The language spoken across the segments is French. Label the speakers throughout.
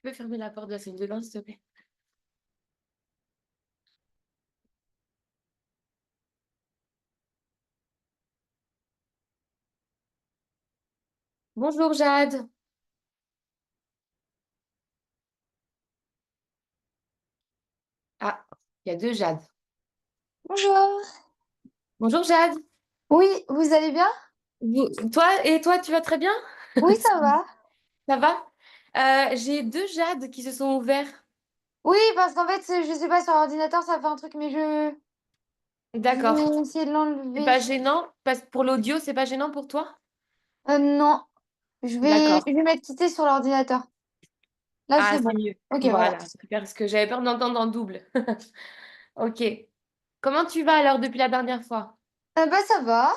Speaker 1: peux fermer la porte de la salle de bain, s'il te plaît? Bonjour Jade. Ah, il y a deux Jade.
Speaker 2: Bonjour.
Speaker 1: Bonjour Jade.
Speaker 2: Oui, vous allez bien?
Speaker 1: Toi, tu vas très bien?
Speaker 2: Oui, ça va.
Speaker 1: Ça va? J'ai deux Jade qui se sont ouverts.
Speaker 2: Oui, parce qu'en fait, je sais pas, sur l'ordinateur, ça fait un truc, mais je
Speaker 1: D'accord.
Speaker 2: vais essayer de
Speaker 1: C'est
Speaker 2: l'enlever.
Speaker 1: pas gênant? Parce que pour l'audio, c'est pas gênant pour toi?
Speaker 2: Non,
Speaker 1: D'accord.
Speaker 2: je vais mettre quitté sur l'ordinateur. Là,
Speaker 1: Ah,
Speaker 2: c'est bon.
Speaker 1: c'est mieux.
Speaker 2: Ok, voilà.
Speaker 1: Voilà, super, parce que j'avais peur d'entendre en double. Ok. Comment tu vas alors depuis la dernière fois?
Speaker 2: Bah, ça va.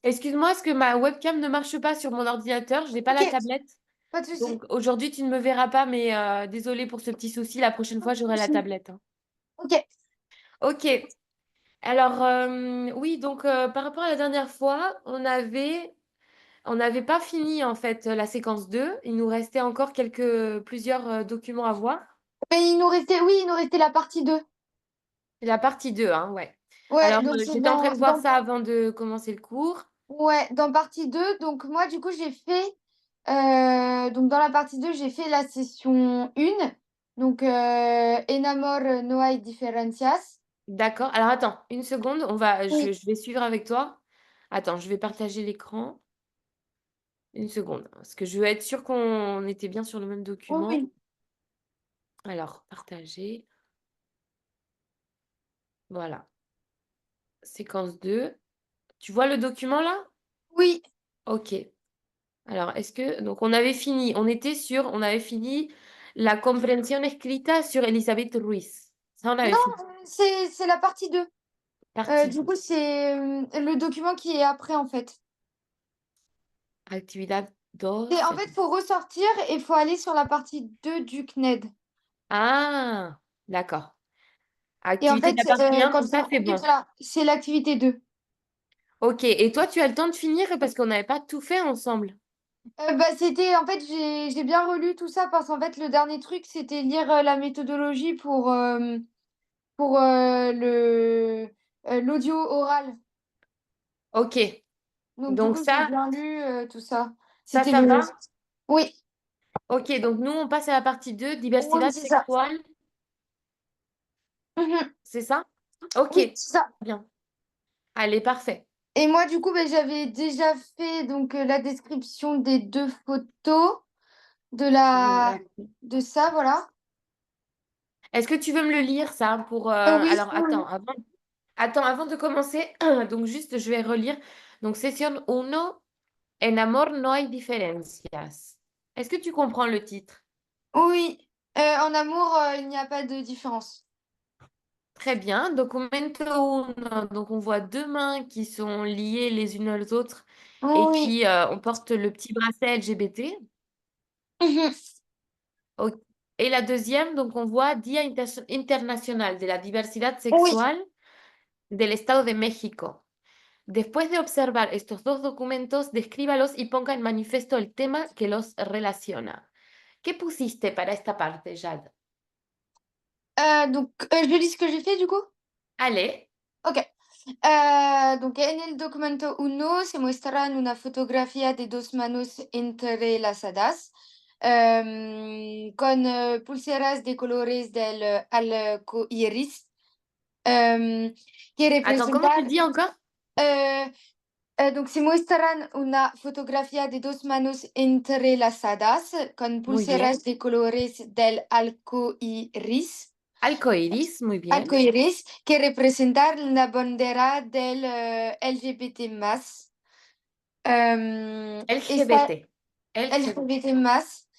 Speaker 1: Excuse-moi, est-ce que ma webcam ne marche pas sur mon ordinateur? Je n'ai pas
Speaker 2: Ok,
Speaker 1: la tablette.
Speaker 2: pas de souci.
Speaker 1: Donc aujourd'hui, tu ne me verras pas, mais désolée pour ce petit souci. La prochaine
Speaker 2: Pas
Speaker 1: fois,
Speaker 2: de
Speaker 1: j'aurai la
Speaker 2: souci.
Speaker 1: tablette, hein.
Speaker 2: Ok.
Speaker 1: Ok. Alors, oui, donc par rapport à la dernière fois, on n'avait pas fini en fait la séquence 2. Il nous restait encore plusieurs documents à voir.
Speaker 2: Mais il nous restait la partie 2.
Speaker 1: C'est la partie 2, hein, ouais.
Speaker 2: Ouais,
Speaker 1: Alors,
Speaker 2: donc c'est
Speaker 1: j'étais en train de voir ça avant de commencer le cours.
Speaker 2: ouais, dans partie 2. Donc moi, du coup, donc dans la partie 2 j'ai fait la session 1. Donc, Enamor no hay diferencias.
Speaker 1: D'accord. Alors, attends, une seconde.
Speaker 2: Oui,
Speaker 1: Je vais suivre avec toi. Attends, je vais partager l'écran. Une seconde, parce que je veux être sûre qu'on était bien sur le même document.
Speaker 2: oui,
Speaker 1: Alors, partager. Voilà. Séquence 2. Tu vois le document là?
Speaker 2: oui.
Speaker 1: Ok. Alors, donc, on avait fini la comprensión escrita sur Elisabeth Ruiz. Ça, on avait
Speaker 2: Non,
Speaker 1: fini.
Speaker 2: c'est la partie 2.
Speaker 1: Partie
Speaker 2: Du
Speaker 1: 2.
Speaker 2: coup, c'est le document qui est après, en fait.
Speaker 1: Actividad 2.
Speaker 2: C'est, en fait, faut ressortir et faut aller sur la partie 2 du CNED.
Speaker 1: Ah, d'accord.
Speaker 2: Et en
Speaker 1: Activité de
Speaker 2: fait,
Speaker 1: la partie 1,
Speaker 2: quand
Speaker 1: donc ça, c'est
Speaker 2: oui,
Speaker 1: bon.
Speaker 2: voilà, c'est l'activité 2.
Speaker 1: Ok. Et toi, tu as le temps de finir parce qu'on n'avait pas tout fait ensemble.
Speaker 2: Bah, en fait, j'ai bien relu tout ça parce qu'en fait, le dernier truc, c'était lire la méthodologie pour l'audio oral.
Speaker 1: Ok.
Speaker 2: Donc, du
Speaker 1: Donc
Speaker 2: coup, j'ai
Speaker 1: ça,
Speaker 2: bien lu tout ça.
Speaker 1: ça,
Speaker 2: C'était
Speaker 1: ça
Speaker 2: le.
Speaker 1: va?
Speaker 2: Oui,
Speaker 1: Ok, donc nous, on passe à la partie 2,
Speaker 2: oui,
Speaker 1: diversité
Speaker 2: c'est ça.
Speaker 1: sexuelle,
Speaker 2: Mhm.
Speaker 1: c'est ça? Ok,
Speaker 2: Oui, c'est ça.
Speaker 1: bien. Allez, parfait.
Speaker 2: Et moi, du coup, bah, j'avais déjà fait donc la description des deux photos de la
Speaker 1: D'accord.
Speaker 2: de ça, voilà.
Speaker 1: Est-ce que tu veux me le lire, ça, pour...
Speaker 2: Oui,
Speaker 1: Alors,
Speaker 2: oui.
Speaker 1: attends, avant de commencer, donc juste, je vais relire. Donc, session 1, En amor no hay diferencias. Est-ce que tu comprends le titre?
Speaker 2: Oui. En amour, il n'y a pas de différence.
Speaker 1: Très bien. Documento 1, donc on voit deux mains qui sont liées les unes aux autres et
Speaker 2: Oui.
Speaker 1: qui, on porte le petit bracelet LGBT.
Speaker 2: Mhm.
Speaker 1: Ok. Et la deuxième, donc on voit Internacional de la Diversidad
Speaker 2: Oui.
Speaker 1: Sexual del Estado de México. Después de observar estos dos documentos, descríbalos y ponga en manifiesto el tema que los relaciona. ¿Qué pusiste para esta parte, Jade?
Speaker 2: Donc, je lis ce que j'ai fait du coup?
Speaker 1: Allez.
Speaker 2: Ok. Donc, en el documento uno se muestran una fotografía de dos manos entrelazadas con pulseras de colores del arco iris que
Speaker 1: Attends, comment tu
Speaker 2: representan.
Speaker 1: dis encore?
Speaker 2: euh, donc, se muestran una fotografía de dos manos entrelazadas con
Speaker 1: Muy bien.
Speaker 2: pulseras de colores del arco iris.
Speaker 1: Arcoiris, muy bien.
Speaker 2: Arcoiris, que representa la bandera del LGBT más. Esta
Speaker 1: LGBT. LGBT.
Speaker 2: LGBT más.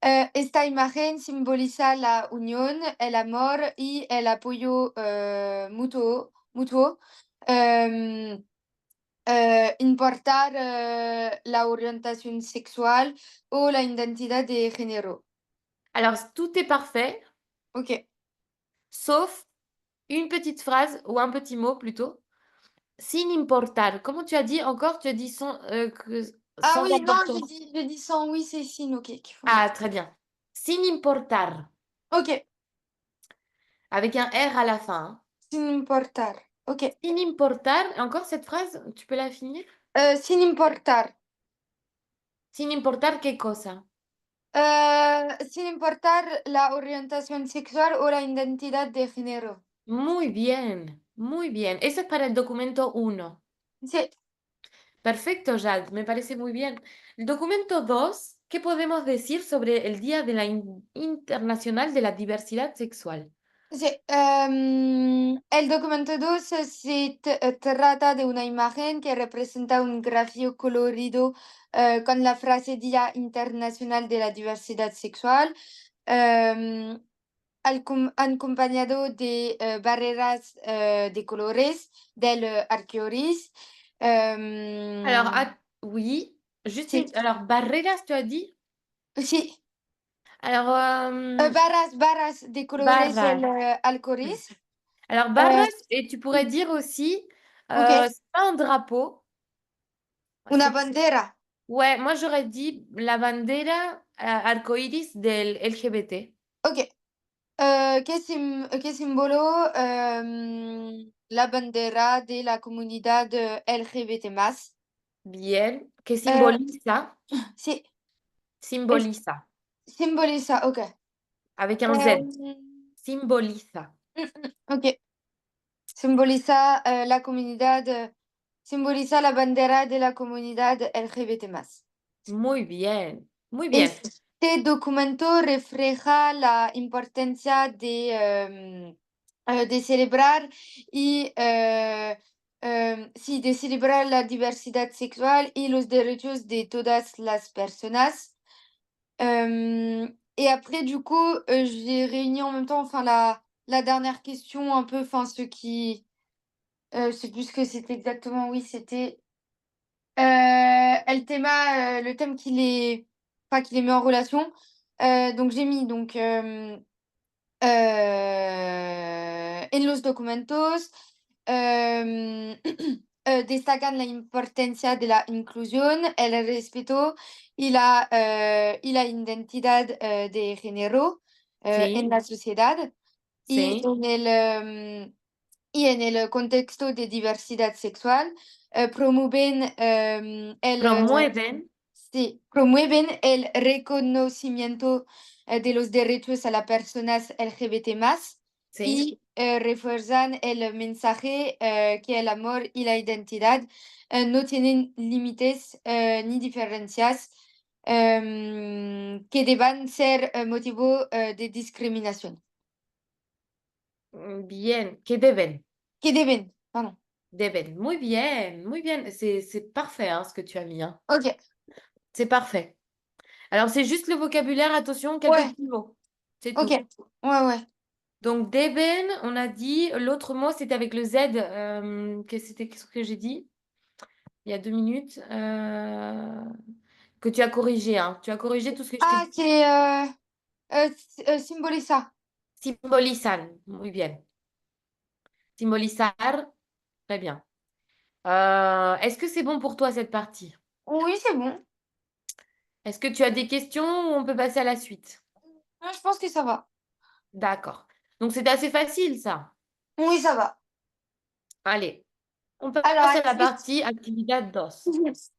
Speaker 2: Esta imagen simboliza la unión, el amor y el apoyo mutuo. Em, Importar la orientación sexual o la identidad de género.
Speaker 1: Alors, tout est parfait,
Speaker 2: Ok.
Speaker 1: sauf une petite phrase ou un petit mot plutôt. Sin importar. Comment tu as dit encore? Tu as dit
Speaker 2: Ah
Speaker 1: sans
Speaker 2: oui, non,
Speaker 1: importance.
Speaker 2: je dis sans oui, c'est signe, ok, qu'il faut
Speaker 1: Ah,
Speaker 2: mettre.
Speaker 1: très bien. Sin importar,
Speaker 2: Ok.
Speaker 1: avec un R à la fin, hein.
Speaker 2: Sin importar. Ok.
Speaker 1: Sin importar, encore cette phrase, tu peux la finir?
Speaker 2: Sin importar.
Speaker 1: Sin importar qué cosa.
Speaker 2: Sin importar la orientación sexual o la identidad de género.
Speaker 1: Muy bien, muy bien. Eso es para el documento uno.
Speaker 2: Sí,
Speaker 1: Perfecto, Jad, me parece muy bien. El documento 2, ¿qué podemos decir sobre el Día de la Internacional de la Diversidad Sexual?
Speaker 2: sí. El documento 2 trata de una imagen que representa un grafio colorido con la frase Día Internacional de la Diversidad Sexual, em, acompañado de barreras de colores del arco iris.
Speaker 1: Alors,
Speaker 2: Em,
Speaker 1: oui, juste
Speaker 2: sí,
Speaker 1: une... Alors, barreras, tu as dit?
Speaker 2: sí.
Speaker 1: Alors,
Speaker 2: Barras de colores del
Speaker 1: barras.
Speaker 2: arco
Speaker 1: Hmm.
Speaker 2: iris.
Speaker 1: Alors,
Speaker 2: Euh,
Speaker 1: barras, et tu pourrais dire aussi,
Speaker 2: ok.
Speaker 1: c'est pas un drapeau.
Speaker 2: Una
Speaker 1: C'est...
Speaker 2: bandera.
Speaker 1: Ouais, moi j'aurais dit la bandera arcoiris del LGBT.
Speaker 2: Ok. ¿Qué símbolo? La bandera de la comunidad LGBT más.
Speaker 1: Bien. ¿Qué
Speaker 2: Euh,
Speaker 1: simboliza?
Speaker 2: sí, es-
Speaker 1: Simboliza.
Speaker 2: simboliza, ok.
Speaker 1: Avec un Z.
Speaker 2: Euh,
Speaker 1: Simboliza.
Speaker 2: ok. Simboliza la comunidad, simboliza la bandera de la comunidad LGBT más.
Speaker 1: Muy bien. Muy bien.
Speaker 2: Este documento refleja la importancia de celebrar y sí, de celebrar la diversidad sexual y los derechos de todas las personas. Et après, du coup, j'ai réuni en même temps, enfin, la dernière question, un peu, enfin, ce qui, je sais plus ce que c'était exactement, oui, c'était le thème qui les met en relation. Donc j'ai mis donc, en los documentos, destacan la importancia de la inclusión, el respeto y la identidad, de género, en
Speaker 1: Si.
Speaker 2: la sociedad. Y
Speaker 1: Si.
Speaker 2: en y en el contexto de diversidad sexual, promueven,
Speaker 1: Promueven.
Speaker 2: sí, promueven el reconocimiento de los derechos a las personas LGBT más
Speaker 1: Si.
Speaker 2: y refuerzan el mensaje que el amor y la identidad no tienen límites ni diferencias que deban ser motivo de discriminación.
Speaker 1: Bien. Que deben.
Speaker 2: Que deben, pardon.
Speaker 1: Deben. Muy bien. Muy bien. C'est parfait hein, ce que tu as mis, hein.
Speaker 2: Ok,
Speaker 1: C'est parfait. Alors, c'est juste le vocabulaire. Attention, quelques
Speaker 2: ouais,
Speaker 1: petits mots. C'est
Speaker 2: ok,
Speaker 1: tout.
Speaker 2: ouais, ouais.
Speaker 1: Donc, deben, on a dit. L'autre mot, c'était avec le Z. Qu'est-ce que j'ai dit il y a 2 minutes? Que tu as corrigé, hein. Tu as corrigé tout ce que je t'ai
Speaker 2: Ah,
Speaker 1: dit.
Speaker 2: c'est Symbolisa.
Speaker 1: Simbolizan. Muy bien. Simbolizar. Très bien. Est-ce que c'est bon pour toi cette partie?
Speaker 2: Oui, c'est bon.
Speaker 1: Est-ce que tu as des questions ou on peut passer à la suite?
Speaker 2: Je pense que ça va.
Speaker 1: D'accord. Donc, c'est assez facile, ça.
Speaker 2: Oui, ça va.
Speaker 1: Allez, on
Speaker 2: Alors,
Speaker 1: passe à la partie actividad dos.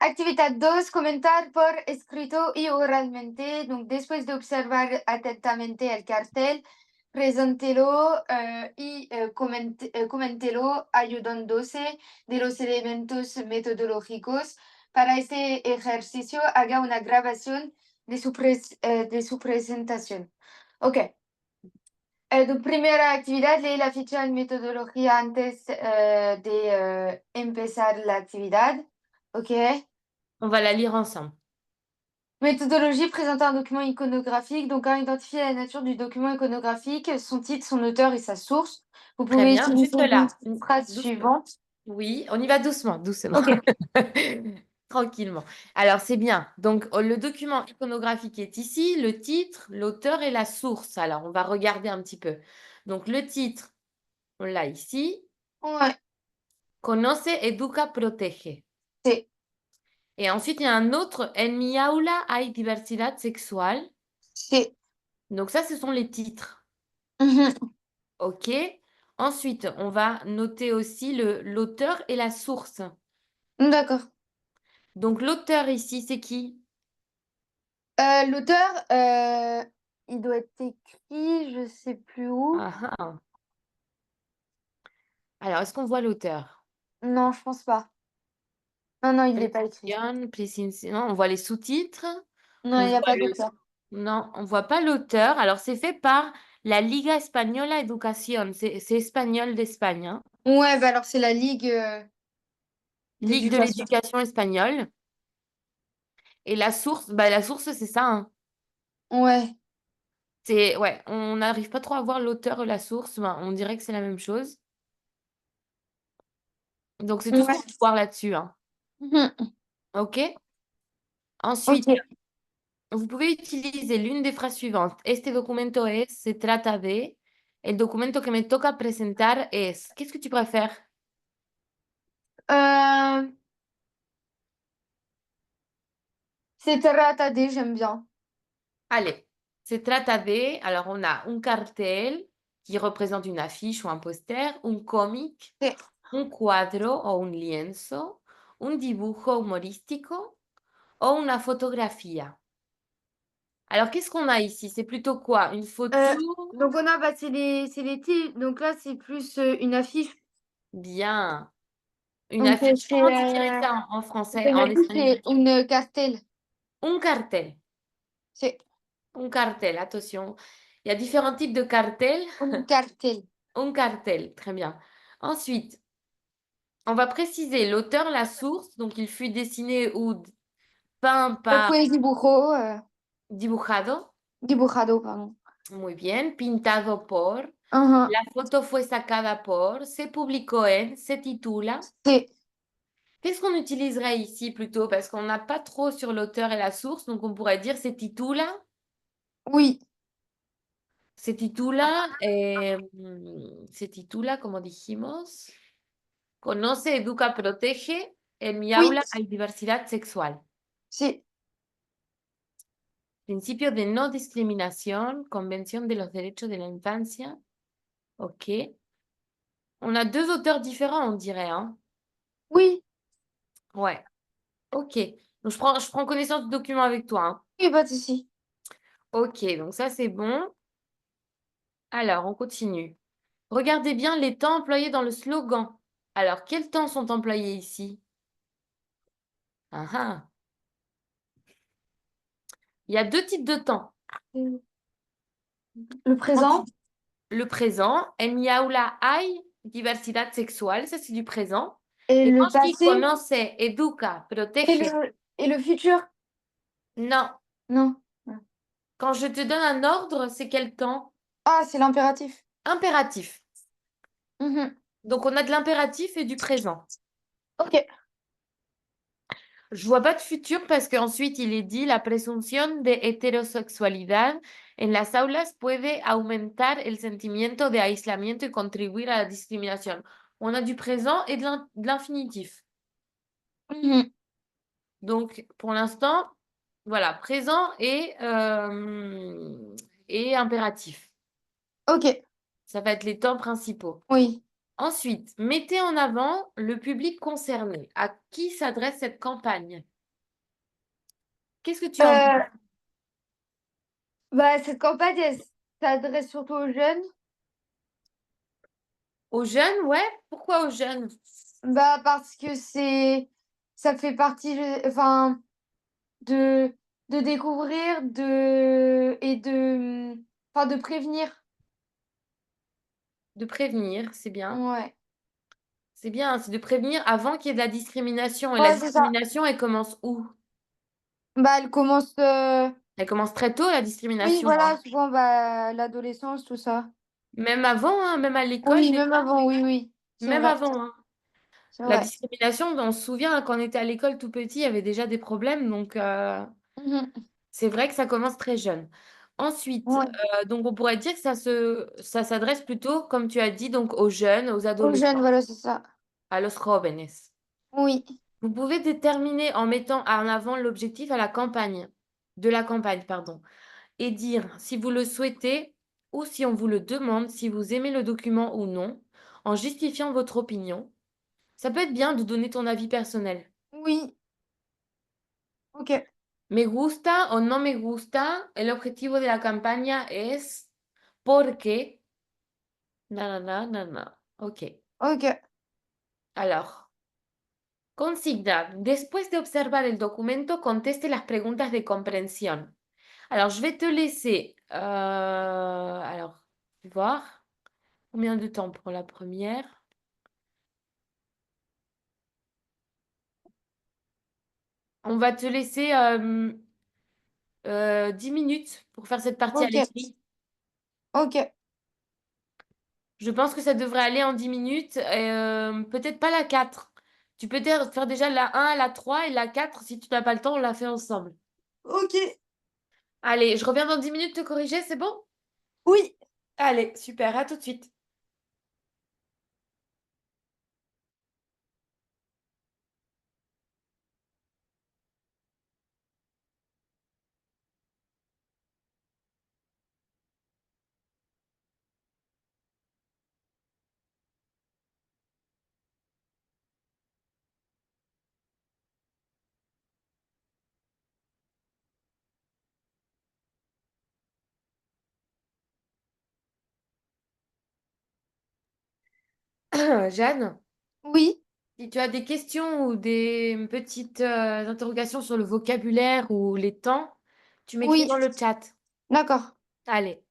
Speaker 2: actividad 2, comentar por escrito y oralmente. Donc, después de observar atentamente el cartel, preséntelo coméntelo ayudándose de los elementos metodológicos. Para este ejercicio, haga una grabación de su presentación. Ok. Donc, primera actividad, lee la ficha en metodología antes de empezar la actividad. Ok.
Speaker 1: On va la lire ensemble.
Speaker 2: Méthodologie, présenter un document iconographique. Donc, un, identifier la nature du document iconographique, son titre, son auteur et sa source. Vous
Speaker 1: Très
Speaker 2: pouvez
Speaker 1: bien.
Speaker 2: utiliser
Speaker 1: Juste
Speaker 2: les
Speaker 1: là.
Speaker 2: phrases
Speaker 1: Doucement.
Speaker 2: suivantes.
Speaker 1: Oui, on y va doucement, doucement.
Speaker 2: Ok.
Speaker 1: Tranquillement. Alors, c'est bien. Donc, le document iconographique est ici, le titre, l'auteur et la source. Alors, on va regarder un petit peu. Donc, le titre, on l'a ici.
Speaker 2: Ouais.
Speaker 1: Conoce, educa, protege.
Speaker 2: C'est.
Speaker 1: Et ensuite, il y a un autre. En mi aula hay diversidad sexual.
Speaker 2: C'est.
Speaker 1: Donc ça, ce sont les titres.
Speaker 2: Mhm.
Speaker 1: OK. Ensuite, on va noter aussi l'auteur et la source.
Speaker 2: D'accord.
Speaker 1: Donc l'auteur ici, c'est qui?
Speaker 2: L'auteur, il doit être écrit, je sais plus où.
Speaker 1: Ah ah. Alors, est-ce qu'on voit l'auteur?
Speaker 2: Non, je pense pas. Non, non, il n'est pas écrit.
Speaker 1: Non, on voit les sous-titres.
Speaker 2: Non,
Speaker 1: On
Speaker 2: il y a
Speaker 1: voit
Speaker 2: pas
Speaker 1: le...
Speaker 2: d'auteur.
Speaker 1: Non, on voit pas l'auteur. Alors, c'est fait par la Liga Española Educación. C'est espagnol d'Espagne, hein.
Speaker 2: Ouais, bah alors c'est la Ligue,
Speaker 1: Ligue de
Speaker 2: d'éducation.
Speaker 1: l'éducation espagnole. Et la source, c'est ça, hein.
Speaker 2: Ouais.
Speaker 1: C'est, ouais, on n'arrive pas trop à voir l'auteur et la source. Ben, on dirait que c'est la même chose. Donc, c'est tout ce qu'on
Speaker 2: Ouais.
Speaker 1: peut voir là-dessus, hein.
Speaker 2: Mhm.
Speaker 1: OK? Ensuite,
Speaker 2: OK.
Speaker 1: vous pouvez utiliser l'une des phrases suivantes. Este documento es, se trata de, el documento que me toca presentar es. Qu'est-ce que tu préfères?
Speaker 2: Heu, c'est Taratadé, j'aime bien.
Speaker 1: Allez, se trata de, alors on a un cartel qui représente une affiche ou un poster, un cómic,
Speaker 2: C'est
Speaker 1: un cuadro o un lienzo, un dibujo humorístico o una fotografía. Alors, qu'est-ce qu'on a ici? C'est plutôt quoi? Une
Speaker 2: heu,
Speaker 1: photo?
Speaker 2: donc on a, bah, c'est les ti donc là, c'est plus, une affiche.
Speaker 1: Bien. Une
Speaker 2: Donc
Speaker 1: affiche.
Speaker 2: c'est,
Speaker 1: Comment tu dirais ça en français,
Speaker 2: ben,
Speaker 1: en
Speaker 2: l'affiche,
Speaker 1: espagnol?
Speaker 2: c'est une cartelle.
Speaker 1: Un cartel.
Speaker 2: C'est
Speaker 1: Un cartel, attention. Il y a différents types de cartels.
Speaker 2: une cartelle.
Speaker 1: Un cartel, très bien. Ensuite, on va préciser l'auteur, la source. Donc, il fut dessiné ou peint par
Speaker 2: Fue dibujó,
Speaker 1: dibujado.
Speaker 2: dibujado, pardon.
Speaker 1: Muy bien. Pintado por.
Speaker 2: Mmh.
Speaker 1: La foto fue sacada por. Se publicó en. Se titula.
Speaker 2: C'est
Speaker 1: Qu'est-ce qu'on utiliserait ici plutôt? Parce qu'on n'a pas trop sur l'auteur et la source. Donc, on pourrait dire se titula.
Speaker 2: oui,
Speaker 1: Se titula, como dijimos, Conoce, educa, protege. En mi
Speaker 2: oui,
Speaker 1: aula hay diversidad sexual.
Speaker 2: c'est
Speaker 1: Principio de no discriminación, Convención de los Derechos de la Infancia. OK. On a deux auteurs différents, on dirait, hein?
Speaker 2: oui,
Speaker 1: Ouais. OK. Donc, je prends connaissance du document avec toi, hein.
Speaker 2: oui, pas de souci.
Speaker 1: OK, donc ça, c'est bon. Alors, on continue. Regardez bien les temps employés dans le slogan. Alors, quels temps sont employés ici? Ah ah. Il y a deux types de temps.
Speaker 2: Le
Speaker 1: Quand
Speaker 2: présent
Speaker 1: tu- Le présent, en mi aula hay diversidad sexual, ça c'est du présent.
Speaker 2: et
Speaker 1: Et quand
Speaker 2: le
Speaker 1: je dis
Speaker 2: passé
Speaker 1: conoce, educa,
Speaker 2: et
Speaker 1: protege,
Speaker 2: le futur?
Speaker 1: non.
Speaker 2: Non.
Speaker 1: Quand je te donne un ordre, c'est quel temps?
Speaker 2: Ah, c'est l'impératif.
Speaker 1: Impératif.
Speaker 2: Mmh.
Speaker 1: Donc on a de l'impératif et du présent.
Speaker 2: OK.
Speaker 1: Je vois pas de futur parce qu'ensuite il est dit la presunción de heterosexualidad en las aulas puede aumentar el sentimiento de aislamiento y contribuir a la discriminación. On a du présent et de l'infinitif.
Speaker 2: Mmh.
Speaker 1: Donc, pour l'instant, voilà, présent et impératif.
Speaker 2: OK.
Speaker 1: Ça va être les temps principaux.
Speaker 2: Oui.
Speaker 1: Ensuite, mettez en avant le public concerné. À qui s'adresse cette campagne? Qu'est-ce que tu en dis?
Speaker 2: Heu, bah, cette campagne, elle s'adresse surtout aux jeunes.
Speaker 1: Aux jeunes, ouais. Pourquoi aux jeunes?
Speaker 2: Bah, parce que ça fait partie, enfin, de découvrir, enfin, de prévenir.
Speaker 1: De prévenir, c'est bien.
Speaker 2: Ouais.
Speaker 1: C'est bien, c'est de prévenir avant qu'il y ait de la discrimination. Et la
Speaker 2: Ouais, c'est ça.
Speaker 1: discrimination, elle commence où?
Speaker 2: Bah, elle commence,
Speaker 1: Elle commence très tôt, la
Speaker 2: oui,
Speaker 1: discrimination,
Speaker 2: voilà,
Speaker 1: hein.
Speaker 2: souvent, bah, l'adolescence, tout ça.
Speaker 1: Même avant, hein, même à l'école
Speaker 2: Oui,
Speaker 1: déjà.
Speaker 2: même avant, oui, oui, c'est
Speaker 1: Même
Speaker 2: vrai,
Speaker 1: avant, hein.
Speaker 2: c'est
Speaker 1: La
Speaker 2: vrai.
Speaker 1: discrimination, on se souvient, hein, quand on était à l'école tout petit, il y avait déjà des problèmes. Donc,
Speaker 2: Mmh.
Speaker 1: c'est vrai que ça commence très jeune. Ensuite,
Speaker 2: Ouais,
Speaker 1: donc on pourrait dire que ça s'adresse plutôt, comme tu as dit, donc aux jeunes, aux
Speaker 2: aux jeunes,
Speaker 1: adolescents,
Speaker 2: voilà, c'est ça.
Speaker 1: a los jóvenes.
Speaker 2: Oui.
Speaker 1: Vous pouvez déterminer en mettant en avant l'objectif de la campagne, pardon. et dire si vous le souhaitez ou si on vous le demande, si vous aimez le document ou non, en justifiant votre opinion. Ça peut être bien de donner ton avis personnel.
Speaker 2: Oui, ok,
Speaker 1: Me gusta o no me gusta, el objetivo de la campaña es porque... Na, na, na, na, na. Ok.
Speaker 2: ok,
Speaker 1: Alors, consigna. Después de observar el documento, conteste las preguntas de compréhension. Alors, je vais te laisser. Alors, je vais voir combien de temps pour la première. On va te laisser 10 minutes pour faire cette partie à
Speaker 2: ok,
Speaker 1: l'écrit.
Speaker 2: ok,
Speaker 1: Je pense que ça devrait aller en 10 minutes. Peut-être pas la 4. Tu peux faire déjà la 1, la 3 et la 4. Si tu n'as pas le temps, on la fait ensemble.
Speaker 2: ok.
Speaker 1: Allez, je reviens dans 10 minutes te corriger, c'est bon?
Speaker 2: Oui,
Speaker 1: Allez, super, à tout de suite. Jeanne,
Speaker 2: oui,
Speaker 1: si tu as des questions ou des petites interrogations sur le vocabulaire ou les temps, tu m'écris
Speaker 2: oui,
Speaker 1: dans le chat.
Speaker 2: d'accord.
Speaker 1: Allez.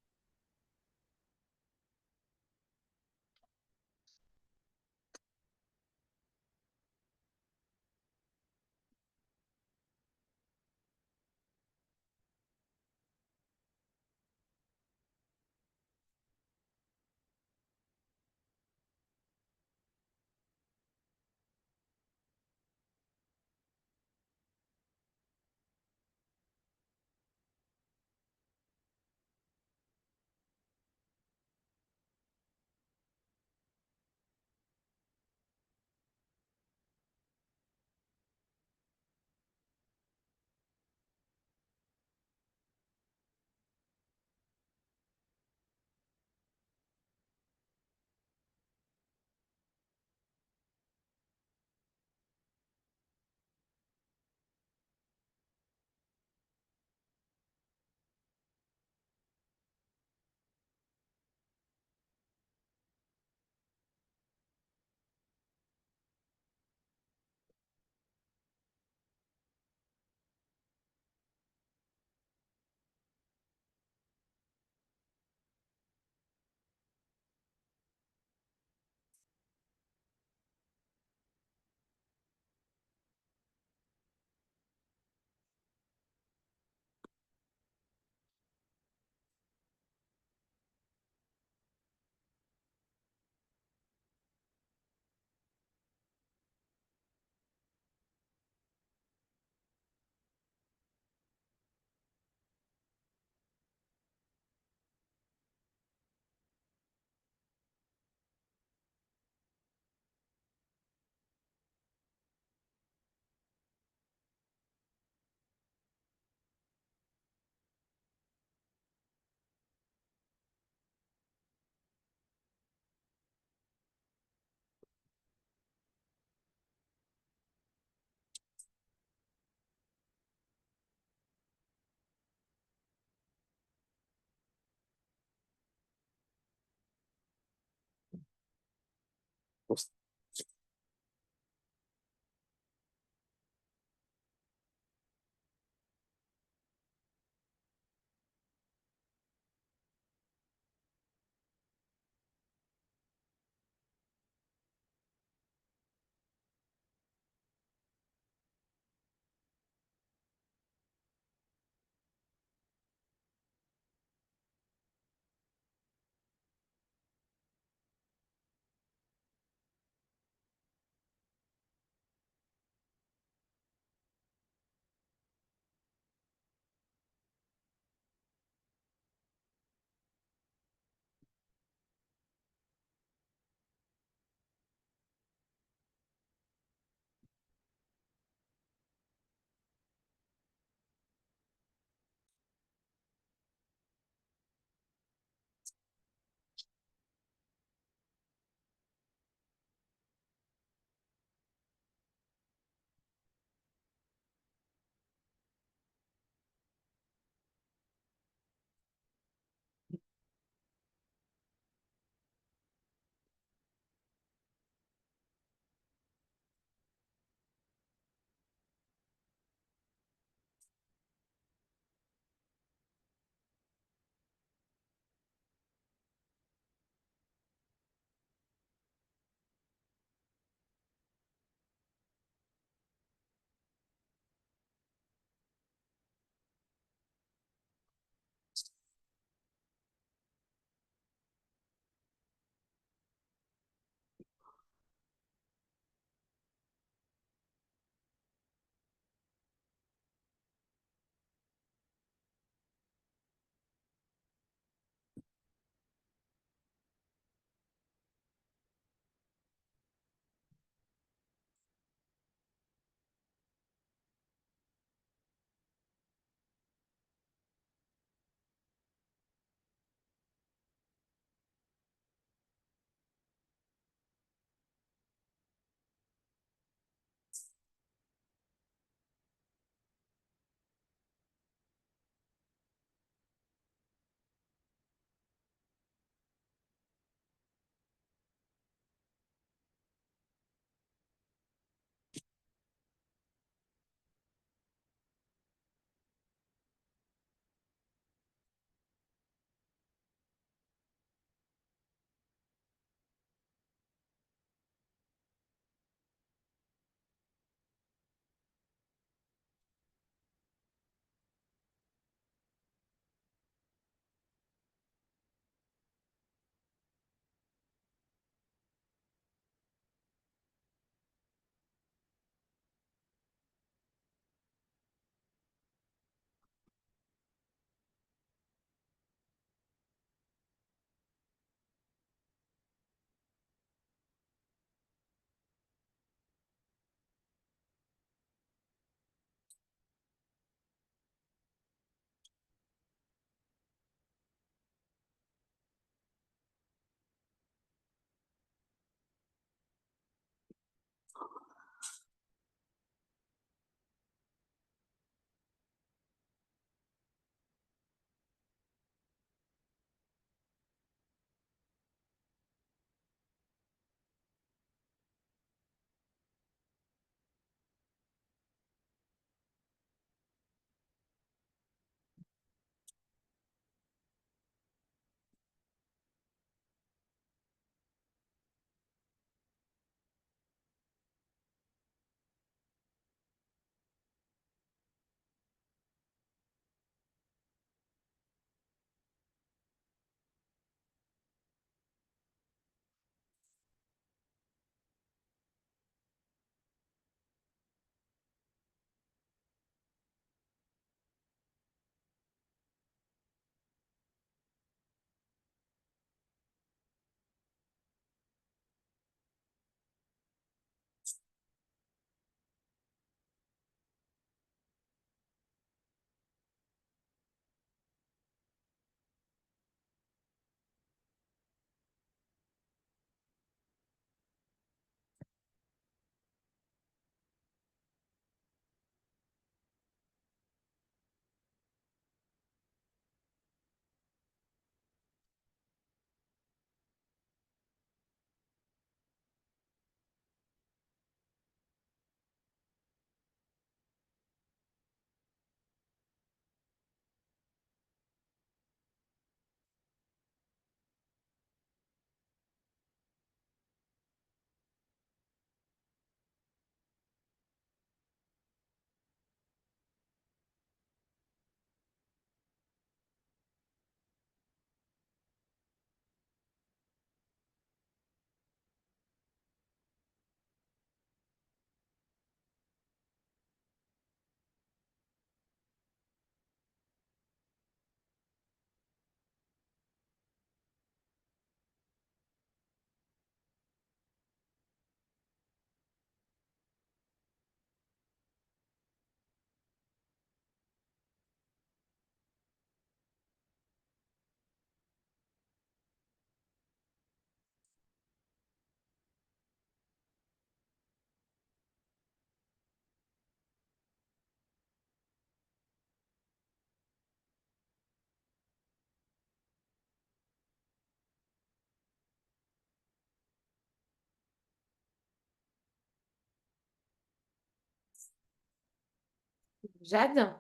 Speaker 1: Jade,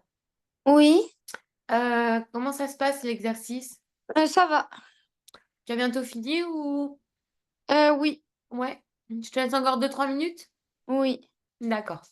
Speaker 2: Oui,
Speaker 1: comment ça se passe l'exercice?
Speaker 2: ça va.
Speaker 1: Tu as bientôt fini ou...
Speaker 2: Oui,
Speaker 1: Ouais, je te laisse encore 2 3 minutes?
Speaker 2: oui.
Speaker 1: D'accord.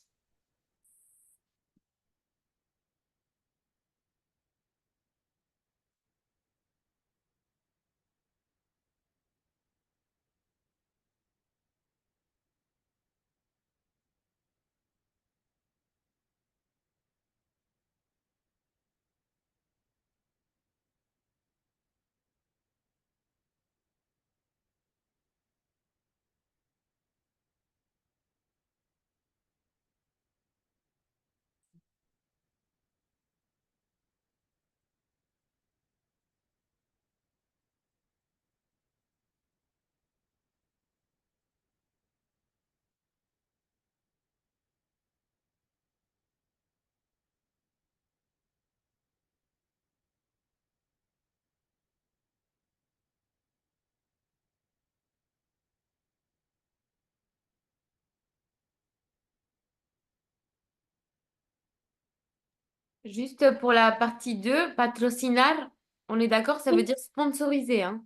Speaker 1: Juste pour la partie 2, patrocinar, on est d'accord, ça veut
Speaker 2: Oui,
Speaker 1: dire sponsoriser, hein.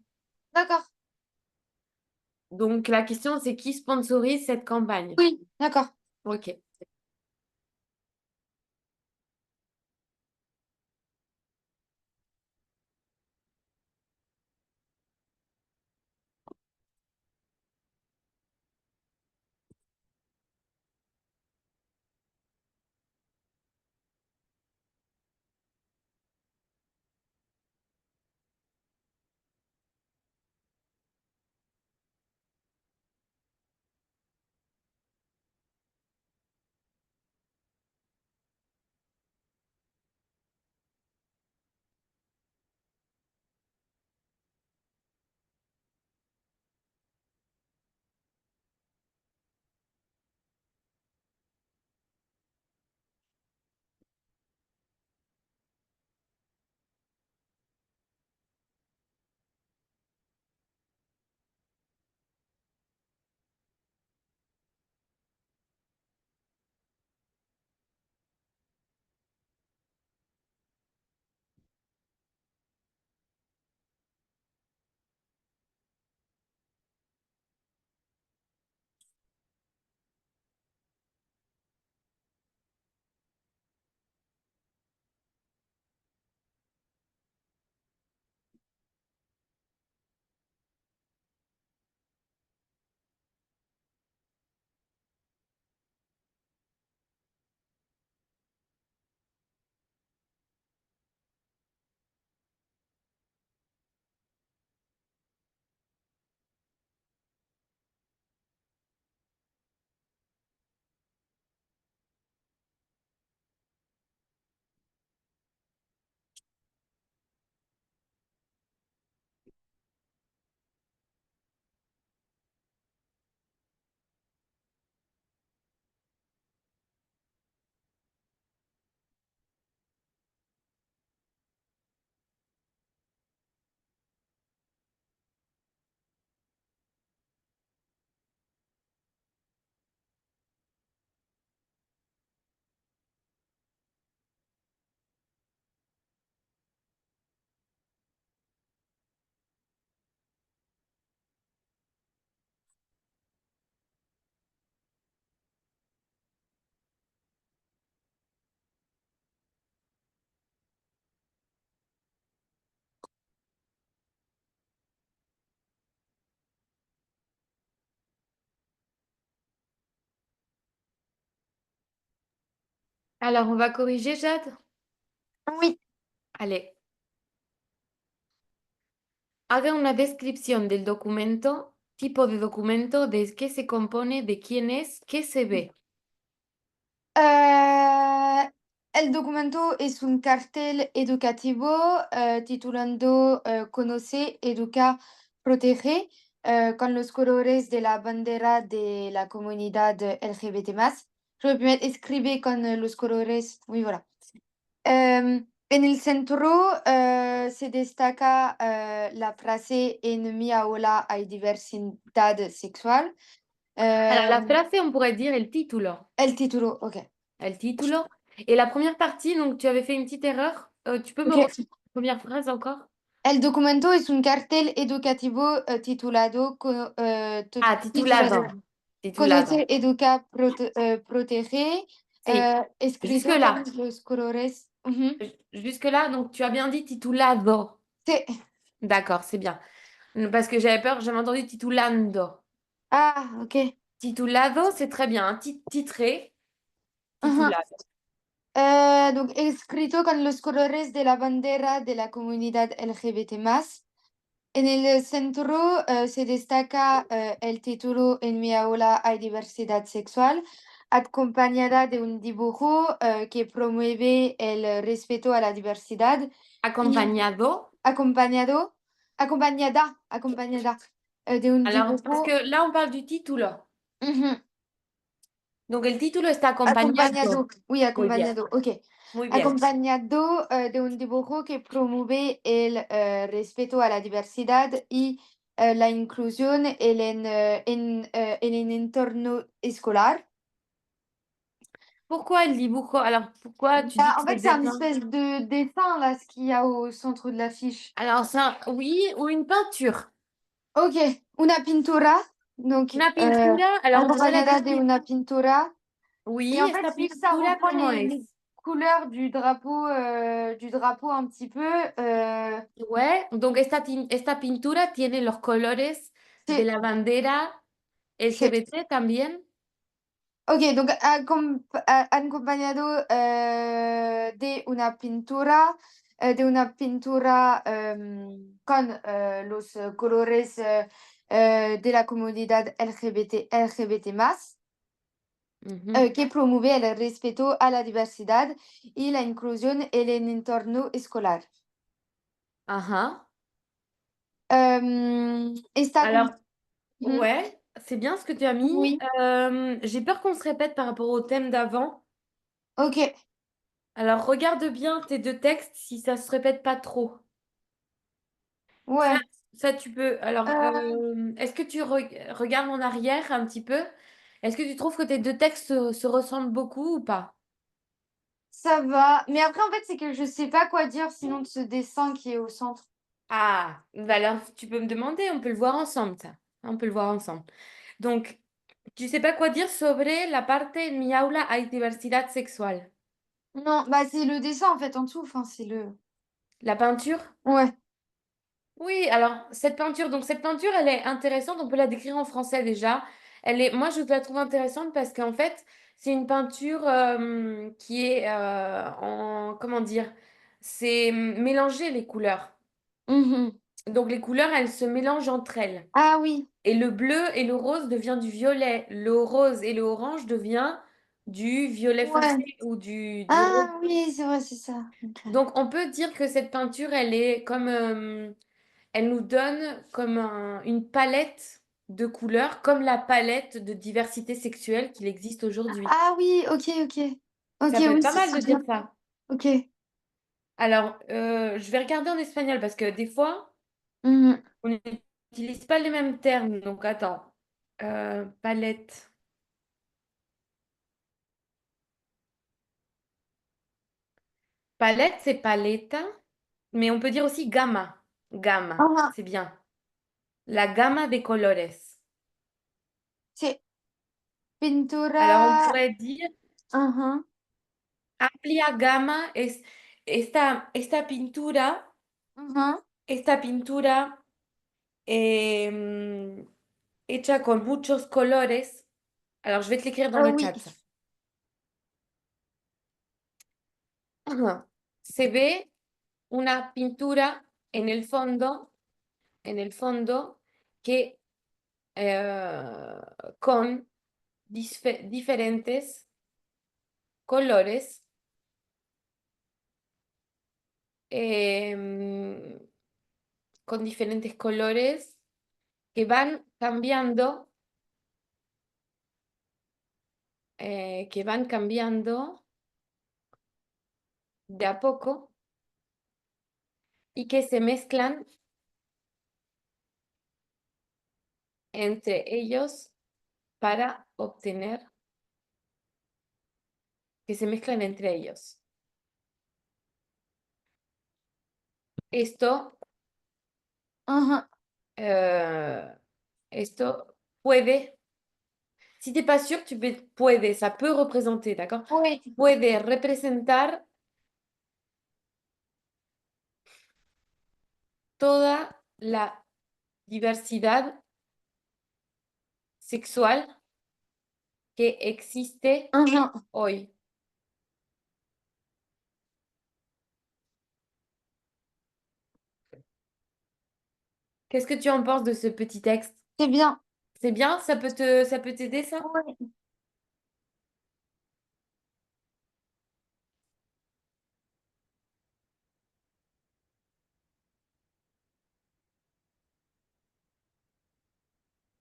Speaker 2: d'accord.
Speaker 1: Donc la question, c'est qui sponsorise cette campagne?
Speaker 2: Oui, d'accord.
Speaker 1: Ok. Alors, on va corriger, Jade?
Speaker 2: Oui.
Speaker 1: Allez. Haga una descripción del documento, tipo de documento, de qué se compone, de quién es, qué se ve.
Speaker 2: El documento es un cartel educativo titulando Conoce, Educa, Protege con los colores de la bandera de la comunidad LGBT+. Je escribe con los colores, oui, voilà. En el centro se destaca la frase En mi aula hay diversidad sexual.
Speaker 1: Alors, la
Speaker 2: Em,
Speaker 1: frase, on pourrait dire el título.
Speaker 2: el título, ok.
Speaker 1: El título. Et la première partie, donc tu avais fait une petite erreur. Tu peux me
Speaker 2: Ok.
Speaker 1: refaire la première phrase encore?
Speaker 2: El documento es un cartel educativo titulado
Speaker 1: Ah,
Speaker 2: titulado
Speaker 1: titulado. Titulado.
Speaker 2: Conocer, educar, proteger,
Speaker 1: Si.
Speaker 2: escrito con
Speaker 1: Jusque-là.
Speaker 2: los colores. Ujú.
Speaker 1: Jusque-là, donc tu as bien dit titulado.
Speaker 2: Sí.
Speaker 1: D'accord, c'est bien. Parce que j'avais peur, j'avais entendu titulando.
Speaker 2: Ah, ok.
Speaker 1: Titulado, c'est très bien, hein. Titré,
Speaker 2: Ajá.
Speaker 1: titulado.
Speaker 2: Donc, escrito con los colores de la bandera de la comunidad LGBT+. En el centro se destaca el título En mi aula hay diversidad sexual, acompañada de un dibujo que promueve el respeto a la diversidad y
Speaker 1: Acompañado.
Speaker 2: acompañado, acompañada de un
Speaker 1: Alors, parce
Speaker 2: dibujo.
Speaker 1: que là, on parle du título.
Speaker 2: Ujú.
Speaker 1: Donc, el título está acompañado.
Speaker 2: Acompañado, oui,
Speaker 1: Muy bien,
Speaker 2: acompañado, ok.
Speaker 1: muy bien.
Speaker 2: Acompañado de un dibujo que promueve el respeto a la diversidad y la inclusión en el entorno escolar.
Speaker 1: Pourquoi el dibujo? Alors, pourquoi tu dis
Speaker 2: Bah,
Speaker 1: que
Speaker 2: en
Speaker 1: c'est
Speaker 2: fait,
Speaker 1: le
Speaker 2: c'est un
Speaker 1: dessin?
Speaker 2: espèce de dessin là, ce qu'il y a au centre de l'affiche.
Speaker 1: Alors, ça, oui, ou une peinture.
Speaker 2: Ok, una pintura, donc
Speaker 1: Una pintura, alors on pourrait la
Speaker 2: acompañada de
Speaker 1: décrire.
Speaker 2: una pintura. Et
Speaker 1: Oui,
Speaker 2: en fait,
Speaker 1: esta
Speaker 2: vu que ça
Speaker 1: pintura,
Speaker 2: reprend
Speaker 1: ¿cómo
Speaker 2: les
Speaker 1: es?
Speaker 2: couleurs du drapeau un petit peu,
Speaker 1: Ouais, donc esta pintura tiene los colores de
Speaker 2: c'est
Speaker 1: la bandera
Speaker 2: c'est
Speaker 1: LGBT también.
Speaker 2: Ok, donc acompañado de una pintura con los colores de la comunidad LGBT más,
Speaker 1: Mhm.
Speaker 2: que promueve el respeto a la diversidad y la inclusión en el entorno escolar.
Speaker 1: Ajá.
Speaker 2: Esta
Speaker 1: Alors,
Speaker 2: Ujú.
Speaker 1: ouais, c'est bien ce que tu as mis.
Speaker 2: Oui,
Speaker 1: J'ai peur qu'on se répète par rapport au thème d'avant.
Speaker 2: ok,
Speaker 1: Alors, regarde bien tes deux textes si ça se répète pas trop. Ça,
Speaker 2: ouais.
Speaker 1: ça tu peux. Alors,
Speaker 2: Euh,
Speaker 1: est-ce que tu regardes en arrière un petit peu? Est-ce que tu trouves que tes deux textes se ressemblent beaucoup ou pas?
Speaker 2: Ça va. Mais après, en fait, c'est que je sais pas quoi dire sinon de ce dessin qui est au centre.
Speaker 1: Ah, bah alors tu peux me demander, on peut le voir ensemble, ça. On peut le voir ensemble. Donc, tu sais pas quoi dire sobre la parte en mi aula hay diversidad sexual.
Speaker 2: Non, bah c'est le dessin en fait en dessous. Enfin, c'est le.
Speaker 1: La peinture?
Speaker 2: Ouais.
Speaker 1: Oui, alors cette peinture, elle est intéressante. On peut la décrire en français déjà. Moi, je la trouve intéressante parce qu'en fait, c'est une peinture qui est comment dire, c'est mélanger les couleurs.
Speaker 2: Mhm.
Speaker 1: Donc les couleurs, elles se mélangent entre elles.
Speaker 2: Ah oui.
Speaker 1: Et le bleu et le rose devient du violet. Le rose et le orange devient du violet
Speaker 2: Ouais.
Speaker 1: foncé ou du rose.
Speaker 2: Ah oui, c'est vrai, c'est ça. Ok.
Speaker 1: Donc on peut dire que cette peinture, elle est comme, elle nous donne comme une palette de couleurs, comme la palette de diversité sexuelle qu'il existe aujourd'hui.
Speaker 2: Ah oui, ok, ok. Ok,
Speaker 1: Ça peut être
Speaker 2: oui,
Speaker 1: pas mal
Speaker 2: c'est
Speaker 1: de dire
Speaker 2: bien.
Speaker 1: ça.
Speaker 2: Ok.
Speaker 1: Alors, je vais regarder en espagnol parce que des fois,
Speaker 2: Mhm.
Speaker 1: on n'utilise pas les mêmes termes. Donc attends. Palette. Palette, c'est paleta. Mais on peut dire aussi gamma. Gamma,
Speaker 2: Ah,
Speaker 1: c'est bien. La gamma de colores.
Speaker 2: c'est
Speaker 1: Alors on
Speaker 2: pintura.
Speaker 1: pourrait dire
Speaker 2: Mhm.
Speaker 1: amplia gama es esta pintura,
Speaker 2: Mhm.
Speaker 1: esta pintura em, hecha con muchos colores. Alors je vais te l'écrire dans le
Speaker 2: Oui.
Speaker 1: chat. Ajá. Se ve una pintura en el fondo que eh, con diferentes colores, em, con diferentes colores que van cambiando, que van cambiando de a poco y que se mezclan entre ellos para obtener que se mezclan entre ellos. Esto,
Speaker 2: Uhum.
Speaker 1: euh, esto puede, si t'es pas sûr, tu peux, puede, ça peut représenter, d'accord?
Speaker 2: Oui.
Speaker 1: Puede representar toda la diversidad sexual que existe
Speaker 2: Uhum.
Speaker 1: hoy. Qu'est-ce que tu en penses de ce petit texte?
Speaker 2: C'est bien.
Speaker 1: C'est bien? Ça peut t'aider, ça?
Speaker 2: Oui.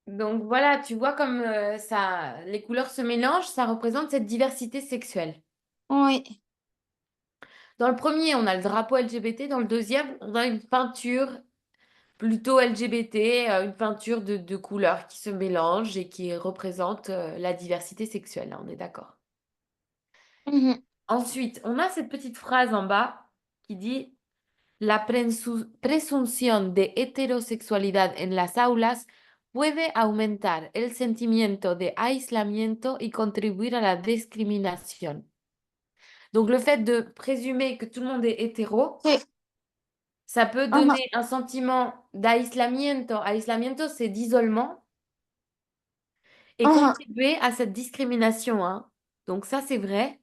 Speaker 1: Donc voilà, tu vois comme ça, les couleurs se mélangent, ça représente cette diversité sexuelle.
Speaker 2: Oui.
Speaker 1: Dans le premier, on a le drapeau LGBT. Dans le deuxième, on a une peinture plutôt LGBT, une peinture de couleurs qui se mélangent et qui représente la diversité sexuelle. Hein, on est d'accord.
Speaker 2: Uhum.
Speaker 1: Ensuite, on a cette petite phrase en bas qui dit la presunción de heterosexualidad en las aulas puede aumentar el sentimiento de aislamiento y contribuir a la discriminación. Donc, le fait de présumer que tout le monde est hétéro,
Speaker 2: Sí.
Speaker 1: ça peut
Speaker 2: Uhum.
Speaker 1: donner un sentiment d'aislamiento. Aislamiento, c'est d'isolement et
Speaker 2: Uhum.
Speaker 1: contribuer à cette discrimination. Hein. Donc, ça, c'est vrai.